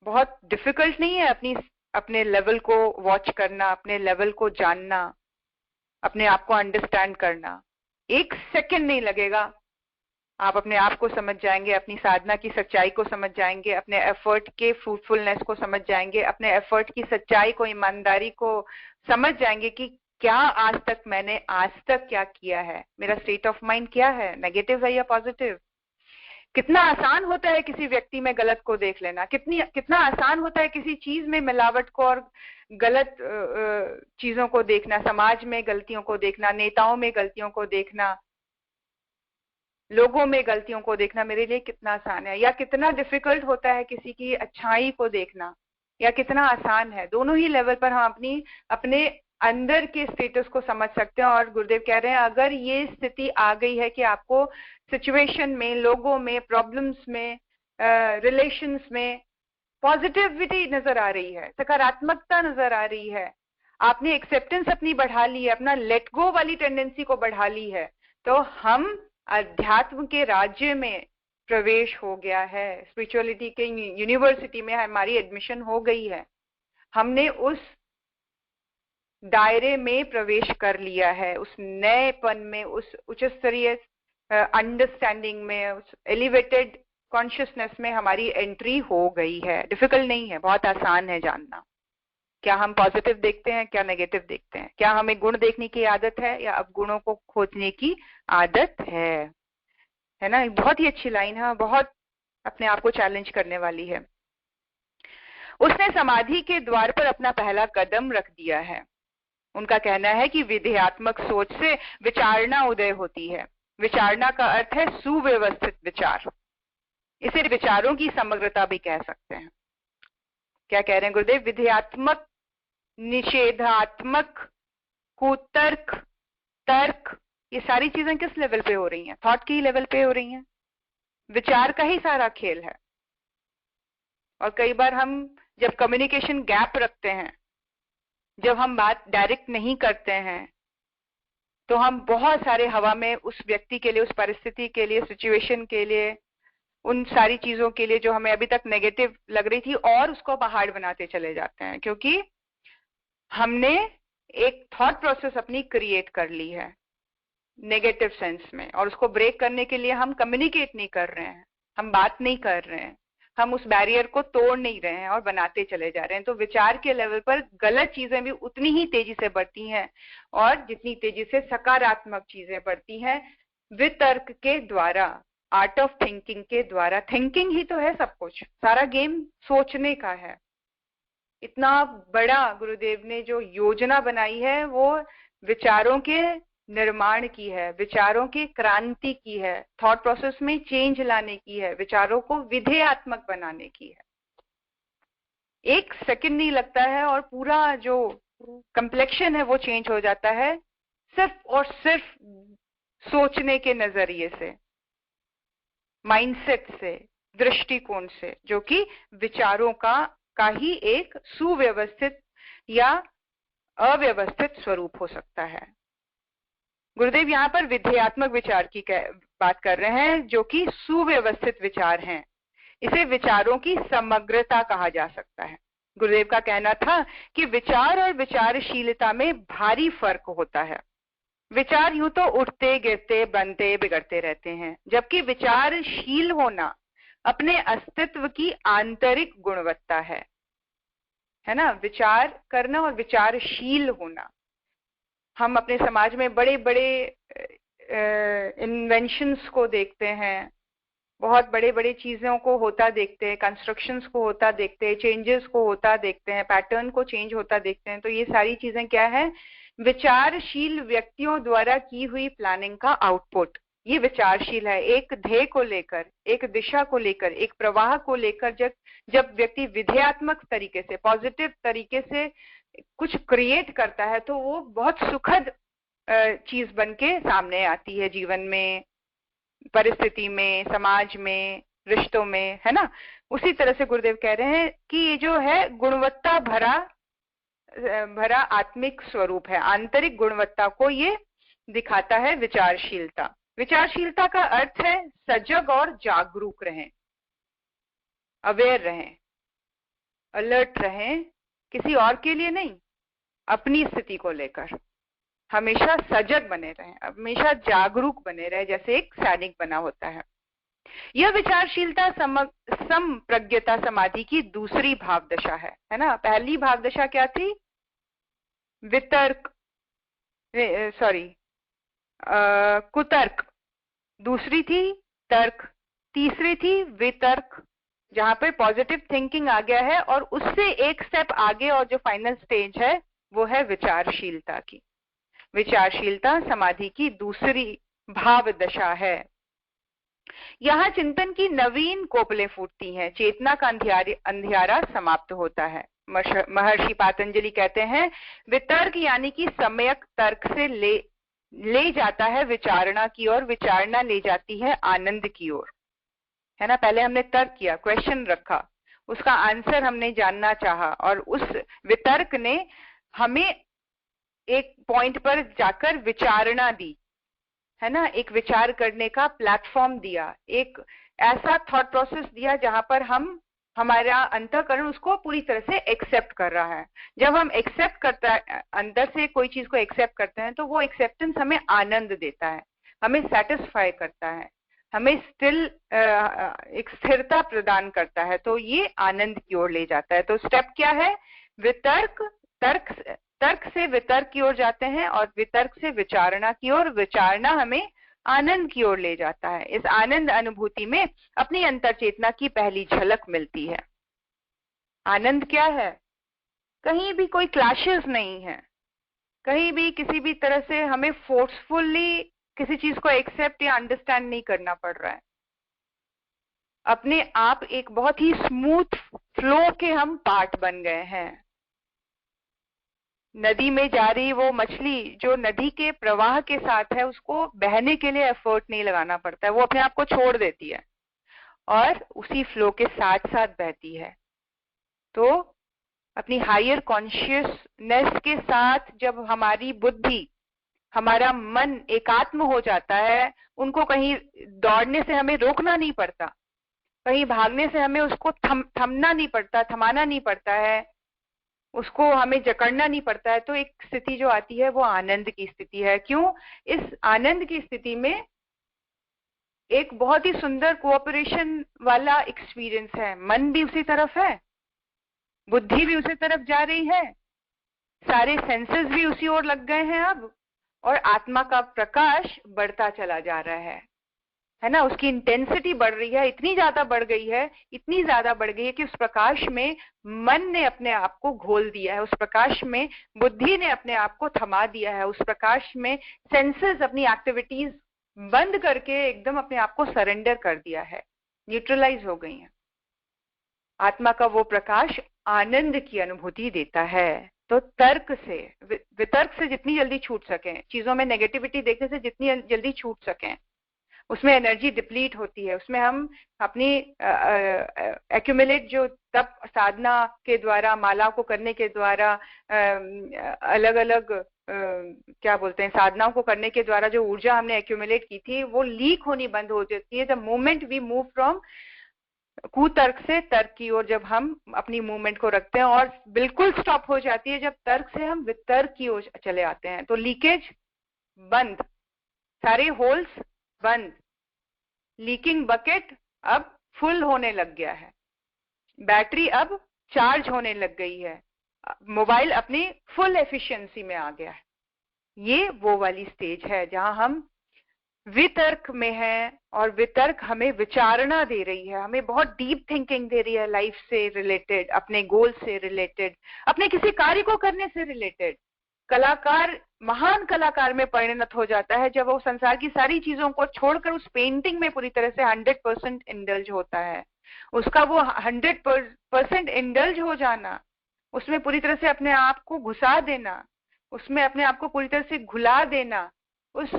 बहुत डिफिकल्ट नहीं है अपने लेवल को वॉच करना, अपने लेवल को जानना, अपने आप को अंडरस्टैंड करना। 1 सेकंड नहीं लगेगा, आप अपने आप को समझ जाएंगे, अपनी साधना की सच्चाई को समझ जाएंगे, अपने एफर्ट के फ्रूटफुलनेस को समझ जाएंगे, अपने एफर्ट की सच्चाई को, ईमानदारी को समझ जाएंगे कि क्या मैंने आज तक क्या किया है, मेरा स्टेट ऑफ माइंड क्या है, नेगेटिव है या पॉजिटिव। कितना आसान होता है किसी व्यक्ति में गलत को देख लेना, कितना आसान होता है किसी चीज में मिलावट को और गलत चीजों को देखना, समाज में गलतियों को देखना, नेताओं में गलतियों को देखना, लोगों में गलतियों को देखना मेरे लिए कितना आसान है। या कितना डिफिकल्ट होता है किसी की अच्छाई को देखना, या कितना आसान है। दोनों ही लेवल पर हम अपने अंदर के स्टेटस को समझ सकते हैं। और गुरुदेव कह रहे हैं अगर ये स्थिति आ गई है कि आपको सिचुएशन में, लोगों में, प्रॉब्लम्स में, रिलेशंस में पॉजिटिविटी नजर आ रही है, सकारात्मकता नजर आ रही है, आपने एक्सेप्टेंस अपनी बढ़ा ली है, अपना लेट गो वाली टेंडेंसी को बढ़ा ली है, तो हम अध्यात्म के राज्य में प्रवेश हो गया है। स्पिरिचुअलिटी के यूनिवर्सिटी में हमारी एडमिशन हो गई है, हमने उस दायरे में प्रवेश कर लिया है, उस नएपन में, उस उच्च स्तरीय अंडरस्टैंडिंग में, उस एलिवेटेड कॉन्शियसनेस में हमारी एंट्री हो गई है। डिफिकल्ट नहीं है, बहुत आसान है जानना। क्या हम पॉजिटिव देखते हैं, क्या नेगेटिव देखते हैं, क्या हमें गुण देखने की आदत है या अवगुणों को खोजने की आदत है ना। बहुत ही अच्छी लाइन है, बहुत अपने आप को चैलेंज करने वाली है। उसने समाधि के द्वार पर अपना पहला कदम रख दिया है। उनका कहना है कि विधेयात्मक सोच से विचारणा उदय होती है। विचारणा का अर्थ है सुव्यवस्थित विचार, इसे विचारों की समग्रता भी कह सकते हैं। क्या कह रहे हैं गुरुदेव? विधेयात्मक, निषेधात्मक, कुतर्क, तर्क, ये सारी चीजें किस लेवल पे हो रही हैं? थॉट की लेवल पे हो रही हैं। विचार का ही सारा खेल है। और कई बार हम जब कम्युनिकेशन गैप रखते हैं, जब हम बात डायरेक्ट नहीं करते हैं, तो हम बहुत सारे हवा में उस व्यक्ति के लिए, उस परिस्थिति के लिए, सिचुएशन के लिए, उन सारी चीजों के लिए जो हमें अभी तक नेगेटिव लग रही थी, और उसको पहाड़ बनाते चले जाते हैं, क्योंकि हमने एक थॉट प्रोसेस अपनी क्रिएट कर ली है नेगेटिव सेंस में, और उसको ब्रेक करने के लिए हम कम्युनिकेट नहीं कर रहे हैं, हम बात नहीं कर रहे हैं, हम उस बैरियर को तोड़ नहीं रहे हैं और बनाते चले जा रहे हैं। तो विचार के लेवल पर गलत चीजें भी उतनी ही तेजी से बढ़ती हैं, और जितनी तेजी से सकारात्मक चीजें बढ़ती हैं वितर्क के द्वारा, आर्ट ऑफ थिंकिंग के द्वारा। थिंकिंग ही तो है सब कुछ, सारा गेम सोचने का है। इतना बड़ा गुरुदेव ने जो योजना बनाई है वो विचारों के निर्माण की है, विचारों की क्रांति की है, थॉट प्रोसेस में चेंज लाने की है, विचारों को विधेयात्मक बनाने की है। 1 सेकंड नहीं लगता है और पूरा जो कंप्लेक्शन है वो चेंज हो जाता है, सिर्फ और सिर्फ सोचने के नजरिए से। माइंडसेट से, दृष्टिकोण से, जो कि विचारों का ही एक सुव्यवस्थित या अव्यवस्थित स्वरूप हो सकता है। गुरुदेव यहाँ पर विधेयात्मक विचार की बात कर रहे हैं, जो कि सुव्यवस्थित विचार हैं। इसे विचारों की समग्रता कहा जा सकता है। गुरुदेव का कहना था कि विचार और विचारशीलता में भारी फर्क होता है। विचार यूं तो उठते गिरते बनते बिगड़ते रहते हैं, जबकि विचारशील होना अपने अस्तित्व की आंतरिक गुणवत्ता है ना। विचार करना और विचारशील होना। हम अपने समाज में बड़े बड़े इन्वेंशंस को देखते हैं, बहुत बड़े बड़े चीजों को होता देखते हैं, कंस्ट्रक्शंस को होता देखते हैं, चेंजेस को होता देखते हैं, पैटर्न को चेंज होता देखते हैं। तो ये सारी चीजें क्या है? विचारशील व्यक्तियों द्वारा की हुई प्लानिंग का आउटपुट। ये विचारशील है। एक ध्येय को लेकर, एक दिशा को लेकर, एक प्रवाह को लेकर जब व्यक्ति विधेयात्मक तरीके से, पॉजिटिव तरीके से कुछ क्रिएट करता है, तो वो बहुत सुखद चीज बन के सामने आती है जीवन में, परिस्थिति में, समाज में, रिश्तों में, है ना। उसी तरह से गुरुदेव कह रहे हैं कि ये जो है गुणवत्ता भरा आत्मिक स्वरूप है। आंतरिक गुणवत्ता को ये दिखाता है विचारशीलता। विचारशीलता का अर्थ है सजग और जागरूक रहें, अवेयर रहें, अलर्ट रहें, किसी और के लिए नहीं, अपनी स्थिति को लेकर हमेशा सजग बने रहें, हमेशा जागरूक बने रहें, जैसे एक सैनिक बना होता है। यह विचारशीलता संप्रज्ञता समाधि की दूसरी भाव दशा है ना। पहली भाव दशा क्या थी? कुतर्क। दूसरी थी तर्क। तीसरी थी वितर्क, जहां पर पॉजिटिव थिंकिंग आ गया है, और उससे एक स्टेप आगे और जो फाइनल स्टेज है वो है विचारशीलता की। विचारशीलता समाधि की दूसरी भाव दशा है। यहाँ चिंतन की नवीन कोपलें फूटती हैं, चेतना का अंधियारा समाप्त होता है। महर्षि पातंजलि कहते हैं, वितर्क यानी कि सम्यक तर्क से ले जाता है विचारणा की ओर, विचारणा ले जाती है आनंद की ओर, है ना। पहले हमने तर्क किया, क्वेश्चन रखा, उसका आंसर हमने जानना चाहा, और उस वितर्क ने हमें एक पॉइंट पर जाकर विचारणा दी, है ना। एक विचार करने का प्लेटफॉर्म दिया, एक ऐसा थॉट प्रोसेस दिया जहां पर हमारा अंतःकरण उसको पूरी तरह से एक्सेप्ट कर रहा है। जब हम एक्सेप्ट करता है, अंदर से कोई चीज को एक्सेप्ट करते हैं, तो वो एक्सेप्टेंस हमें आनंद देता है, हमें सेटिस्फाई करता है, हमें एक स्थिरता प्रदान करता है, तो ये आनंद की ओर ले जाता है। तो स्टेप क्या है? वितर्क, तर्क से वितर्क की ओर जाते हैं, और वितर्क से विचारणा की ओर, विचारणा हमें आनंद की ओर ले जाता है। इस आनंद अनुभूति में अपनी अंतर चेतना की पहली झलक मिलती है। आनंद क्या है? कहीं भी कोई क्लैशेस नहीं है, कहीं भी किसी भी तरह से हमें फोर्सफुली किसी चीज को एक्सेप्ट या अंडरस्टैंड नहीं करना पड़ रहा है। अपने आप एक बहुत ही स्मूथ फ्लो के हम पार्ट बन गए हैं। नदी में जा रही वो मछली जो नदी के प्रवाह के साथ है, उसको बहने के लिए एफर्ट नहीं लगाना पड़ता है, वो अपने आप को छोड़ देती है और उसी फ्लो के साथ साथ बहती है। तो अपनी हायर कॉन्शियसनेस के साथ जब हमारी बुद्धि, हमारा मन एकात्म हो जाता है, उनको कहीं दौड़ने से हमें रोकना नहीं पड़ता, कहीं भागने से हमें उसको थमना नहीं पड़ता, थमाना नहीं पड़ता है, उसको हमें जकड़ना नहीं पड़ता है। तो एक स्थिति जो आती है वो आनंद की स्थिति है। क्यों? इस आनंद की स्थिति में एक बहुत ही सुंदर कोऑपरेशन वाला एक्सपीरियंस है। मन भी उसी तरफ है, बुद्धि भी उसी तरफ जा रही है, सारे सेंसेस भी उसी ओर लग गए हैं अब, और आत्मा का प्रकाश बढ़ता चला जा रहा है ना। उसकी इंटेंसिटी बढ़ रही है, इतनी ज्यादा बढ़ गई है, इतनी ज्यादा बढ़ गई है कि उस प्रकाश में मन ने अपने आप को घोल दिया है, उस प्रकाश में बुद्धि ने अपने आप को थमा दिया है, उस प्रकाश में सेंसेस अपनी एक्टिविटीज बंद करके एकदम अपने आप को सरेंडर कर दिया है, न्यूट्रलाइज हो गई है। आत्मा का वो प्रकाश आनंद की अनुभूति देता है। तो तर्क से, वितर्क से जितनी जल्दी छूट सकें, चीजों में नेगेटिविटी देखने से जितनी जल्दी छूट सकें, उसमें एनर्जी डिप्लीट होती है, उसमें हम अपनी एक्यूमुलेट जो तप साधना के द्वारा, माला को करने के द्वारा, अलग अलग क्या बोलते हैं, साधनाओं को करने के द्वारा जो ऊर्जा हमने एक्यूमुलेट की थी वो लीक होनी बंद हो जाती है the moment we move from कुतर्क से तर्क की ओर। जब हम अपनी मूवमेंट को रखते हैं, और बिल्कुल स्टॉप हो जाती है जब तर्क से हम वितर्क की ओर चले आते हैं। तो लीकेज बंद, सारे होल्स बंद, लीकिंग बकेट अब फुल होने लग गया है, बैटरी अब चार्ज होने लग गई है, मोबाइल अपनी फुल एफिशिएंसी में आ गया है। ये वो वाली स्टेज है जहां हम वितर्क में है, और वितर्क हमें विचारणा दे रही है, हमें बहुत डीप थिंकिंग दे रही है, लाइफ से रिलेटेड, अपने गोल से रिलेटेड, अपने किसी कार्य को करने से रिलेटेड। कलाकार महान कलाकार में परिणत हो जाता है जब वो संसार की सारी चीजों को छोड़कर उस पेंटिंग में पूरी तरह से 100% इंडल्ज होता है। उसका वो 100% इंडल्ज हो जाना, उसमें पूरी तरह से अपने आप को घुसा देना, उसमें अपने आप को पूरी तरह से घुला देना, उस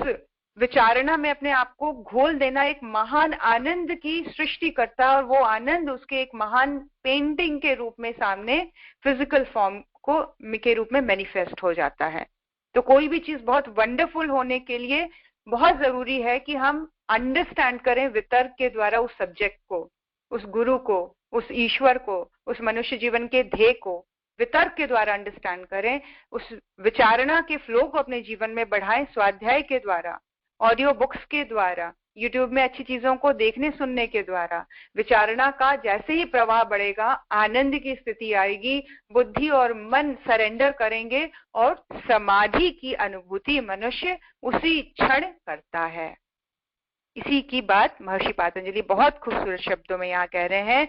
विचारणा में अपने आप को घोल देना, एक महान आनंद की सृष्टि करता है। और वो आनंद उसके एक महान पेंटिंग के रूप में सामने फिजिकल फॉर्म को के रूप में मैनिफेस्ट हो जाता है। तो कोई भी चीज बहुत वंडरफुल होने के लिए बहुत जरूरी है कि हम अंडरस्टैंड करें वितर्क के द्वारा उस सब्जेक्ट को, उस गुरु को, उस ईश्वर को, उस मनुष्य जीवन के ध्येय को वितर्क के द्वारा अंडरस्टैंड करें, उस विचारणा के फ्लो को अपने जीवन में बढ़ाएं, स्वाध्याय के द्वारा, ऑडियो बुक्स के द्वारा, यूट्यूब में अच्छी चीजों को देखने सुनने के द्वारा। विचारणा का जैसे ही प्रवाह बढ़ेगा, आनंद की स्थिति आएगी, बुद्धि और मन सरेंडर करेंगे, और समाधि की अनुभूति मनुष्य उसी क्षण करता है। इसी की बात महर्षि पातंजलि बहुत खूबसूरत शब्दों में यहाँ कह रहे हैं,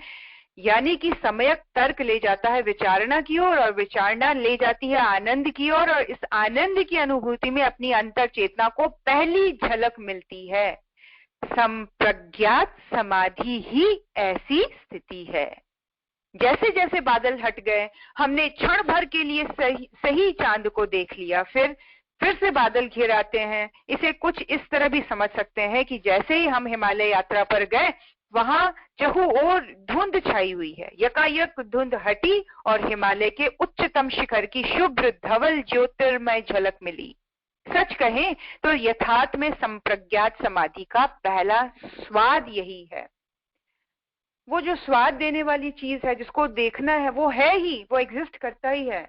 यानी कि सम्यक तर्क ले जाता है विचारणा की ओर, और विचारणा ले जाती है आनंद की ओर, और इस आनंद की अनुभूति में अपनी अंतर चेतना को पहली झलक मिलती है। संप्रज्ञात समाधि ही ऐसी स्थिति है। जैसे जैसे बादल हट गए, हमने क्षण भर के लिए सही चांद को देख लिया, फिर से बादल घिर आते हैं। इसे कुछ इस तरह भी समझ सकते हैं कि जैसे ही हम हिमालय यात्रा पर गए, वहां चहु ओर धुंध छाई हुई है, यकायक धुंध हटी और हिमालय के उच्चतम शिखर की शुभ्र धवल ज्योतिर्मय झलक मिली। सच कहें तो यथार्थ में संप्रज्ञात समाधि का पहला स्वाद यही है। वो जो स्वाद देने वाली चीज है, जिसको देखना है, वो है ही, वो एग्जिस्ट करता ही है।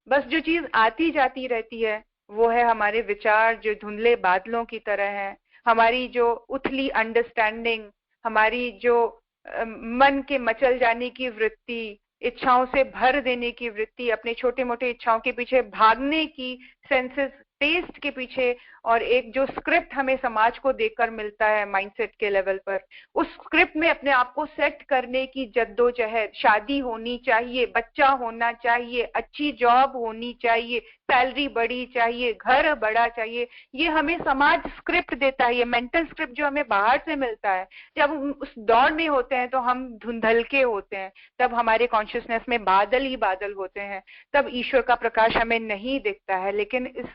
बस जो चीज आती जाती रहती है वो है हमारे विचार, जो धुंधले बादलों की तरह है, हमारी जो उथली अंडरस्टैंडिंग, हमारी जो मन के मचल जाने की वृत्ति, इच्छाओं से भर देने की वृत्ति, अपने छोटे मोटे इच्छाओं के पीछे भागने की, सेंसेस टेस्ट के पीछे, और एक जो स्क्रिप्ट हमें समाज को देखकर मिलता है माइंडसेट के लेवल पर, उस स्क्रिप्ट में अपने आप को सेट करने की जद्दोजहद, शादी होनी चाहिए, बच्चा होना चाहिए, अच्छी जॉब होनी चाहिए, सैलरी बड़ी चाहिए, घर बड़ा चाहिए, ये हमें समाज स्क्रिप्ट देता है, ये मेंटल स्क्रिप्ट जो हमें बाहर से मिलता है। जब हम उस दौड़ में होते हैं तो हम धुंधलके होते हैं, तब हमारे कॉन्शियसनेस में बादल ही बादल होते हैं, तब ईश्वर का प्रकाश हमें नहीं दिखता है। लेकिन इस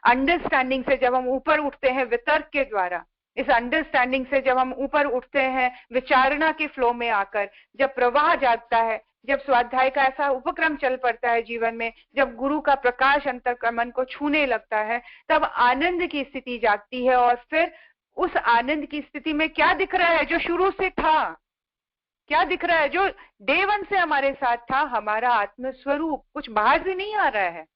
अंडरस्टैंडिंग से जब हम ऊपर उठते हैं वितर्क के द्वारा, इस अंडरस्टैंडिंग से जब हम ऊपर उठते हैं विचारणा के फ्लो में आकर, जब प्रवाह जागता है, जब स्वाध्याय का ऐसा उपक्रम चल पड़ता है जीवन में, जब गुरु का प्रकाश अंतर मन को छूने लगता है, तब आनंद की स्थिति जागती है। और फिर उस आनंद की स्थिति में क्या दिख रहा है? जो शुरू से था। क्या दिख रहा है? जो डे वन से हमारे साथ था, हमारा आत्मस्वरूप, कुछ बाहर से नहीं आ रहा है,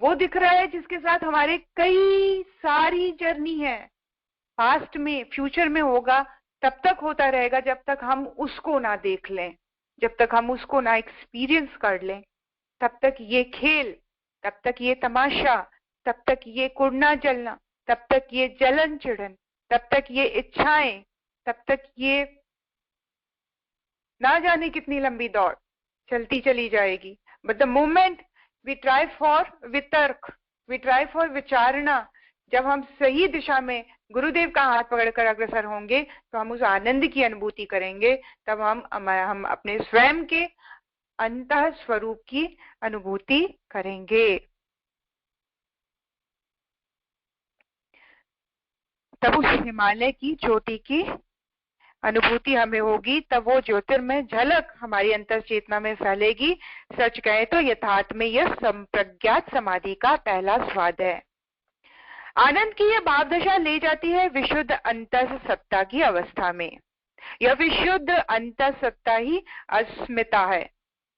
वो दिख रहा है, जिसके साथ हमारे कई सारी जर्नी है। पास्ट में, फ्यूचर में होगा, तब तक होता रहेगा जब तक हम उसको ना देख लें, जब तक हम उसको ना एक्सपीरियंस कर लें। तब तक ये खेल, तब तक ये तमाशा, तब तक ये कुड़ना जलना, तब तक ये जलन चिड़न, तब तक ये इच्छाएं, तब तक ये ना जाने कितनी लंबी दौड़ चलती चली जाएगी। But the moment we try for वितर्क, वी ट्राई फॉर विचारणा, जब हम सही दिशा में गुरुदेव का हाथ पकड़कर अग्रसर होंगे, तो हम उस आनंद की अनुभूति करेंगे। तब हम अपने स्वयं के अंतः स्वरूप की अनुभूति करेंगे। तब उस हिमालय की चोटी की अनुभूति हमें होगी, तब वो ज्योतिर्मय झलक हमारी अंतर चेतना में फैलेगी। सच कहे तो यथार्थ में यह संप्रज्ञात समाधि का पहला स्वाद है। आनंद की यह भाव दशा ले जाती है विशुद्ध अंतस सत्ता की अवस्था में। यह विशुद्ध अंतस सत्ता ही अस्मिता है।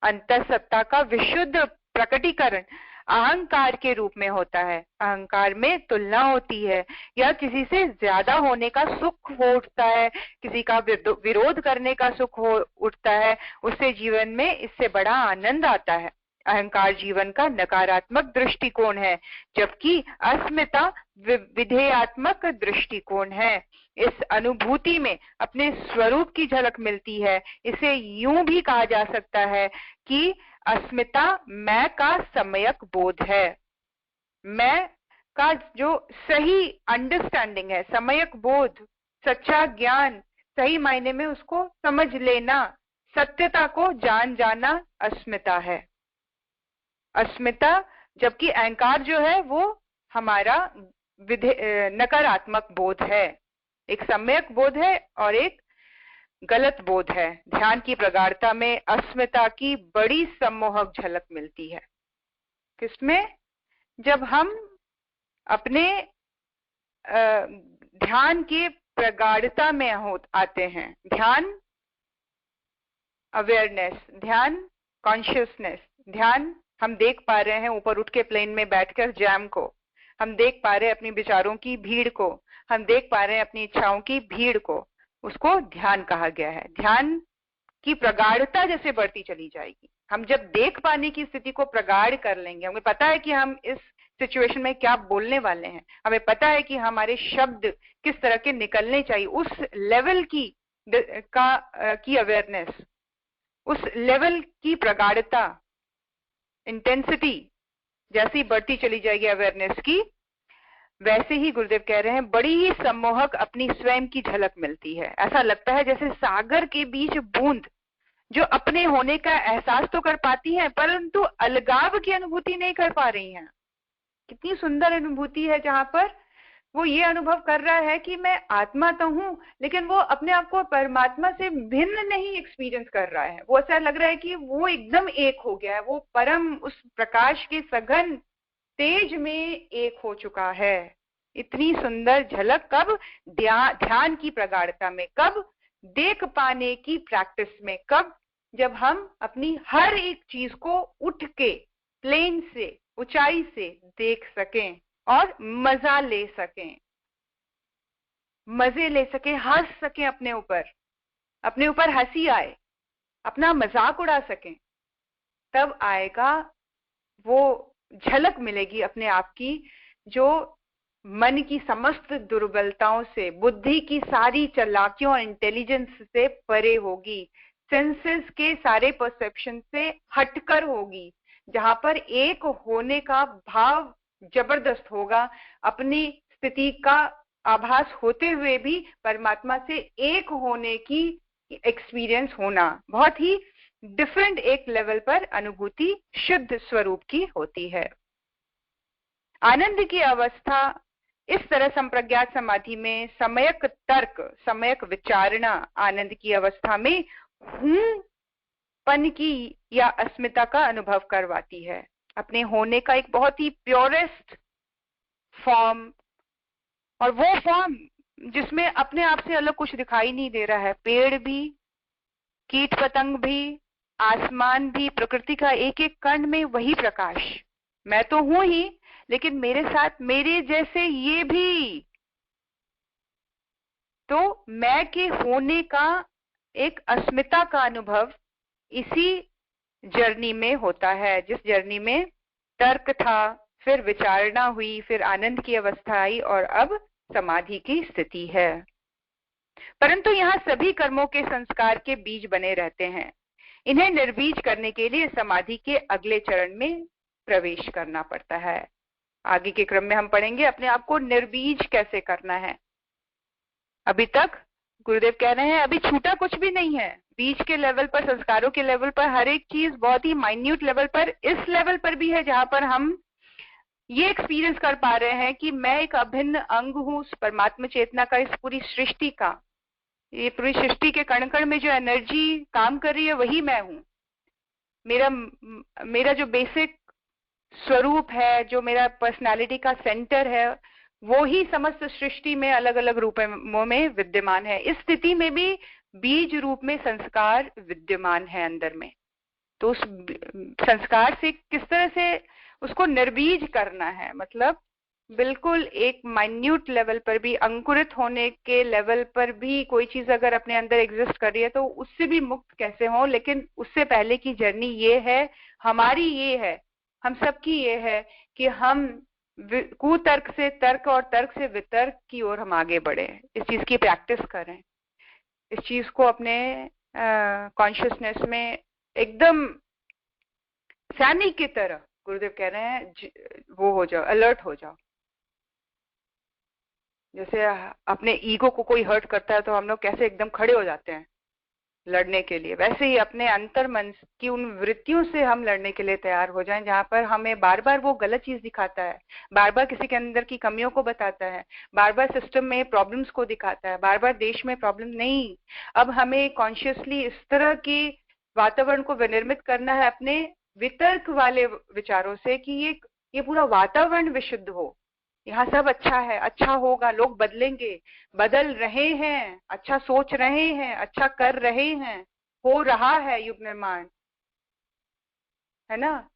अंतस सत्ता का विशुद्ध प्रकटीकरण अहंकार के रूप में होता है। अहंकार में तुलना होती है, या किसी से ज्यादा होने का सुख हो उठता है, किसी का विरोध करने का सुख हो उठता है, उससे जीवन में इससे बड़ा आनंद आता है। अहंकार जीवन का नकारात्मक दृष्टिकोण है, जबकि अस्मिता विधेयात्मक दृष्टिकोण है। इस अनुभूति में अपने स्वरूप की झलक मिलती है। इसे यूं भी कहा जा सकता है कि अस्मिता मैं का सम्यक बोध है। मैं का जो सही अंडरस्टैंडिंग है, सम्यक बोध, सच्चा ज्ञान, सही मायने में उसको समझ लेना, सत्यता को जान जाना अस्मिता है। अस्मिता, जबकि अहंकार जो है वो हमारा नकारात्मक बोध है। एक सम्यक बोध है और एक गलत बोध है। ध्यान की प्रगाढ़ता में अस्मिता की बड़ी सम्मोहक झलक मिलती है। किसमें? जब हम अपने ध्यान के प्रगाढ़ता में आते हैं। ध्यान अवेयरनेस, ध्यान कॉन्शियसनेस, ध्यान हम देख पा रहे हैं ऊपर उठ के प्लेन में बैठकर जैम को, हम देख पा रहे हैं अपनी विचारों की भीड़ को, हम देख पा रहे हैं अपनी इच्छाओं की भीड़ को, उसको ध्यान कहा गया है। ध्यान की प्रगाढ़ता जैसे बढ़ती चली जाएगी, हम जब देख पाने की स्थिति को प्रगाढ़ कर लेंगे, हमें पता है कि हम इस सिचुएशन में क्या बोलने वाले हैं, हमें पता है कि हमारे शब्द किस तरह के निकलने चाहिए, उस लेवल की अवेयरनेस, उस लेवल की प्रगाढ़ता, इंटेंसिटी जैसी बढ़ती चली जाएगी अवेयरनेस की, वैसे ही गुरुदेव कह रहे हैं बड़ी ही सम्मोहक अपनी स्वयं की झलक मिलती है। ऐसा लगता है जैसे सागर के बीच बूंद जो अपने होने का एहसास तो कर पाती है परंतु अलगाव की अनुभूति नहीं कर पा रही हैं। कितनी सुंदर अनुभूति है जहां पर वो ये अनुभव कर रहा है कि मैं आत्मा तो हूं, लेकिन वो अपने आप को परमात्मा से भिन्न नहीं एक्सपीरियंस कर रहा है। वो ऐसा लग रहा है कि वो एकदम एक हो गया है, वो परम उस प्रकाश के सघन तेज में एक हो चुका है। इतनी सुंदर झलक कब? ध्यान की प्रगाढ़ता में, कब? देख पाने की प्रैक्टिस में, कब? जब हम अपनी हर एक चीज को उठ के प्लेन से, ऊंचाई से देख सकें और मजा ले सकें, मजे ले सकें, हंस सकें, अपने ऊपर हंसी आए, अपना मजाक उड़ा सकें, तब आएगा वो झलक मिलेगी अपने आप की जो मन की समस्त दुर्बलताओं से, बुद्धि की सारी चालाकियों और इंटेलिजेंस से परे होगी, सेंसेस के सारे परसेप्शन से हटकर होगी, जहां पर एक होने का भाव जबरदस्त होगा। अपनी स्थिति का आभास होते हुए भी परमात्मा से एक होने की एक्सपीरियंस होना, बहुत ही डिफरेंट एक लेवल पर अनुभूति शुद्ध स्वरूप की होती है। आनंद की अवस्था इस तरह संप्रज्ञात समाधि में सम्यक तर्क, सम्यक विचारणा आनंद की अवस्था में हूंपन की या अस्मिता का अनुभव करवाती है। अपने होने का एक बहुत ही प्योरेस्ट फॉर्म, और वो फॉर्म जिसमें अपने आप से अलग कुछ दिखाई नहीं दे रहा है। पेड़ भी, कीट पतंग भी, आसमान भी, प्रकृति का एक एक कण में वही प्रकाश। मैं तो हूं ही, लेकिन मेरे साथ मेरे जैसे ये भी। तो मैं के होने का एक अस्मिता का अनुभव इसी जर्नी में होता है, जिस जर्नी में तर्क था, फिर विचारणा हुई, फिर आनंद की अवस्था आई और अब समाधि की स्थिति है। परंतु यहाँ सभी कर्मों के संस्कार के बीज बने रहते हैं। इन्हें निर्बीज करने के लिए समाधि के अगले चरण में प्रवेश करना पड़ता है। आगे के क्रम में हम पढ़ेंगे अपने आप को निर्बीज कैसे करना है। अभी तक गुरुदेव कह रहे हैं अभी छूटा कुछ भी नहीं है। बीज के लेवल पर, संस्कारों के लेवल पर हर एक चीज बहुत ही माइन्यूट लेवल पर, इस लेवल पर भी है जहां पर हम ये एक्सपीरियंस कर पा रहे हैं कि मैं एक अभिन्न अंग हूँ उस परमात्मा चेतना का, इस पूरी सृष्टि का। ये पूरी सृष्टि के कण कण में जो एनर्जी काम कर रही है वही मैं हूँ। मेरा जो बेसिक स्वरूप है, जो मेरा पर्सनालिटी का सेंटर है, वो ही समस्त सृष्टि में अलग अलग रूपों में विद्यमान है। इस स्थिति में भी बीज रूप में संस्कार विद्यमान है अंदर में। तो उस संस्कार से किस तरह से उसको निर्बीज करना है, मतलब बिल्कुल एक माइन्यूट लेवल पर भी, अंकुरित होने के लेवल पर भी कोई चीज अगर अपने अंदर एग्जिस्ट कर रही है तो उससे भी मुक्त कैसे हो। लेकिन उससे पहले की जर्नी ये है, हमारी ये है, हम सबकी ये है कि हम कुतर्क से तर्क और तर्क से वितर्क की ओर हम आगे बढ़े, इस चीज की प्रैक्टिस करें, इस चीज को अपने कॉन्शियसनेस में एकदम सैनिक की तरह, गुरुदेव कह रहे हैं, वो हो जाओ, अलर्ट हो जाओ। जैसे अपने ईगो को कोई हर्ट करता है तो हम लोग कैसे एकदम खड़े हो जाते हैं लड़ने के लिए, वैसे ही अपने अंतर मन की उन वृत्तियों से हम लड़ने के लिए तैयार हो जाएं, जहां पर हमें बार बार वो गलत चीज दिखाता है, बार बार किसी के अंदर की कमियों को बताता है, बार बार सिस्टम में प्रॉब्लम्स को दिखाता है, बार बार देश में प्रॉब्लम नहीं। अब हमें कॉन्शियसली इस तरह की वातावरण को विनिर्मित करना है अपने वितर्क वाले विचारों से कि ये पूरा वातावरण विशुद्ध हो, यहाँ सब अच्छा है, अच्छा होगा, लोग बदलेंगे, बदल रहे हैं, अच्छा सोच रहे हैं, अच्छा कर रहे हैं, हो रहा है युग निर्माण, है ना।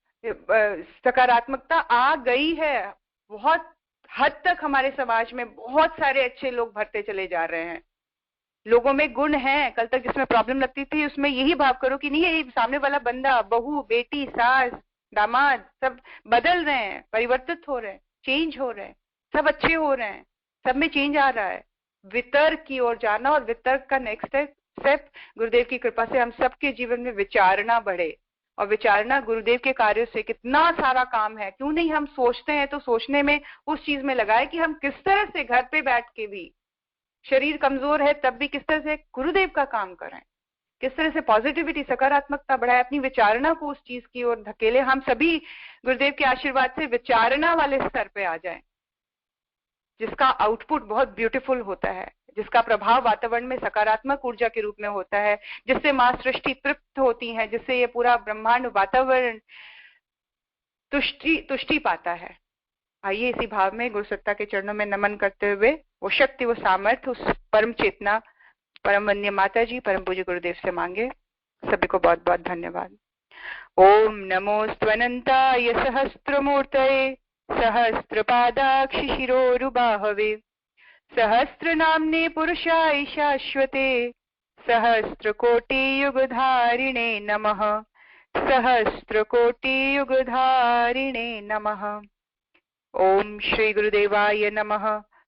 सकारात्मकता आ गई है, बहुत हद तक हमारे समाज में बहुत सारे अच्छे लोग भरते चले जा रहे हैं, लोगों में गुण है। कल तक जिसमें प्रॉब्लम लगती थी उसमें यही भाव करो कि नहीं, ये सामने वाला बंदा, बहू, बेटी, सास, दामाद सब बदल रहे हैं, परिवर्तित हो रहे हैं, चेंज हो रहे हैं, सब अच्छे हो रहे हैं, सब में चेंज आ रहा है। वितर्क की ओर जाना, और वितर्क का नेक्स्ट स्टेप गुरुदेव की कृपा से हम सबके जीवन में विचारना बढ़े। और विचारना गुरुदेव के कार्यों से कितना सारा काम है, क्यों नहीं हम सोचते हैं तो सोचने में उस चीज में लगाए कि हम किस तरह से घर पे बैठ के भी, शरीर कमजोर है तब भी किस तरह से गुरुदेव का काम करें, किस तरह से पॉजिटिविटी, सकारात्मकता बढ़ाए, अपनी विचारना को उस चीज की ओर धकेले। हम सभी गुरुदेव के आशीर्वाद से विचारना वाले स्तर पे आ जाएं, जिसका आउटपुट बहुत ब्यूटीफुल होता है, जिसका प्रभाव वातावरण में सकारात्मक ऊर्जा के रूप में होता है, जिससे मां सृष्टि तृप्त होती है, जिससे ये पूरा ब्रह्मांड वातावरण तुष्टि पाता है। आइए इसी भाव में गुरु सत्ता के चरणों में नमन करते हुए वो शक्ति, वो सामर्थ्य उस परम चेतना, परम वन्य माता जी, परम पूज्य गुरुदेव से मांगे। सभी को बहुत बहुत धन्यवाद। ओम नमो स्वनंताय सहस्त्रमूर्तये सहस्त्रपादाक्षि शिरोरुबाहवे सहस्रनाम्ने पुरुषाय शाश्वते सहस्त्रकोटियुगधारिणे नमः सहस्त्रकोटियुगधारिणे नमः। ओम श्री गुरुदेवाय नमः।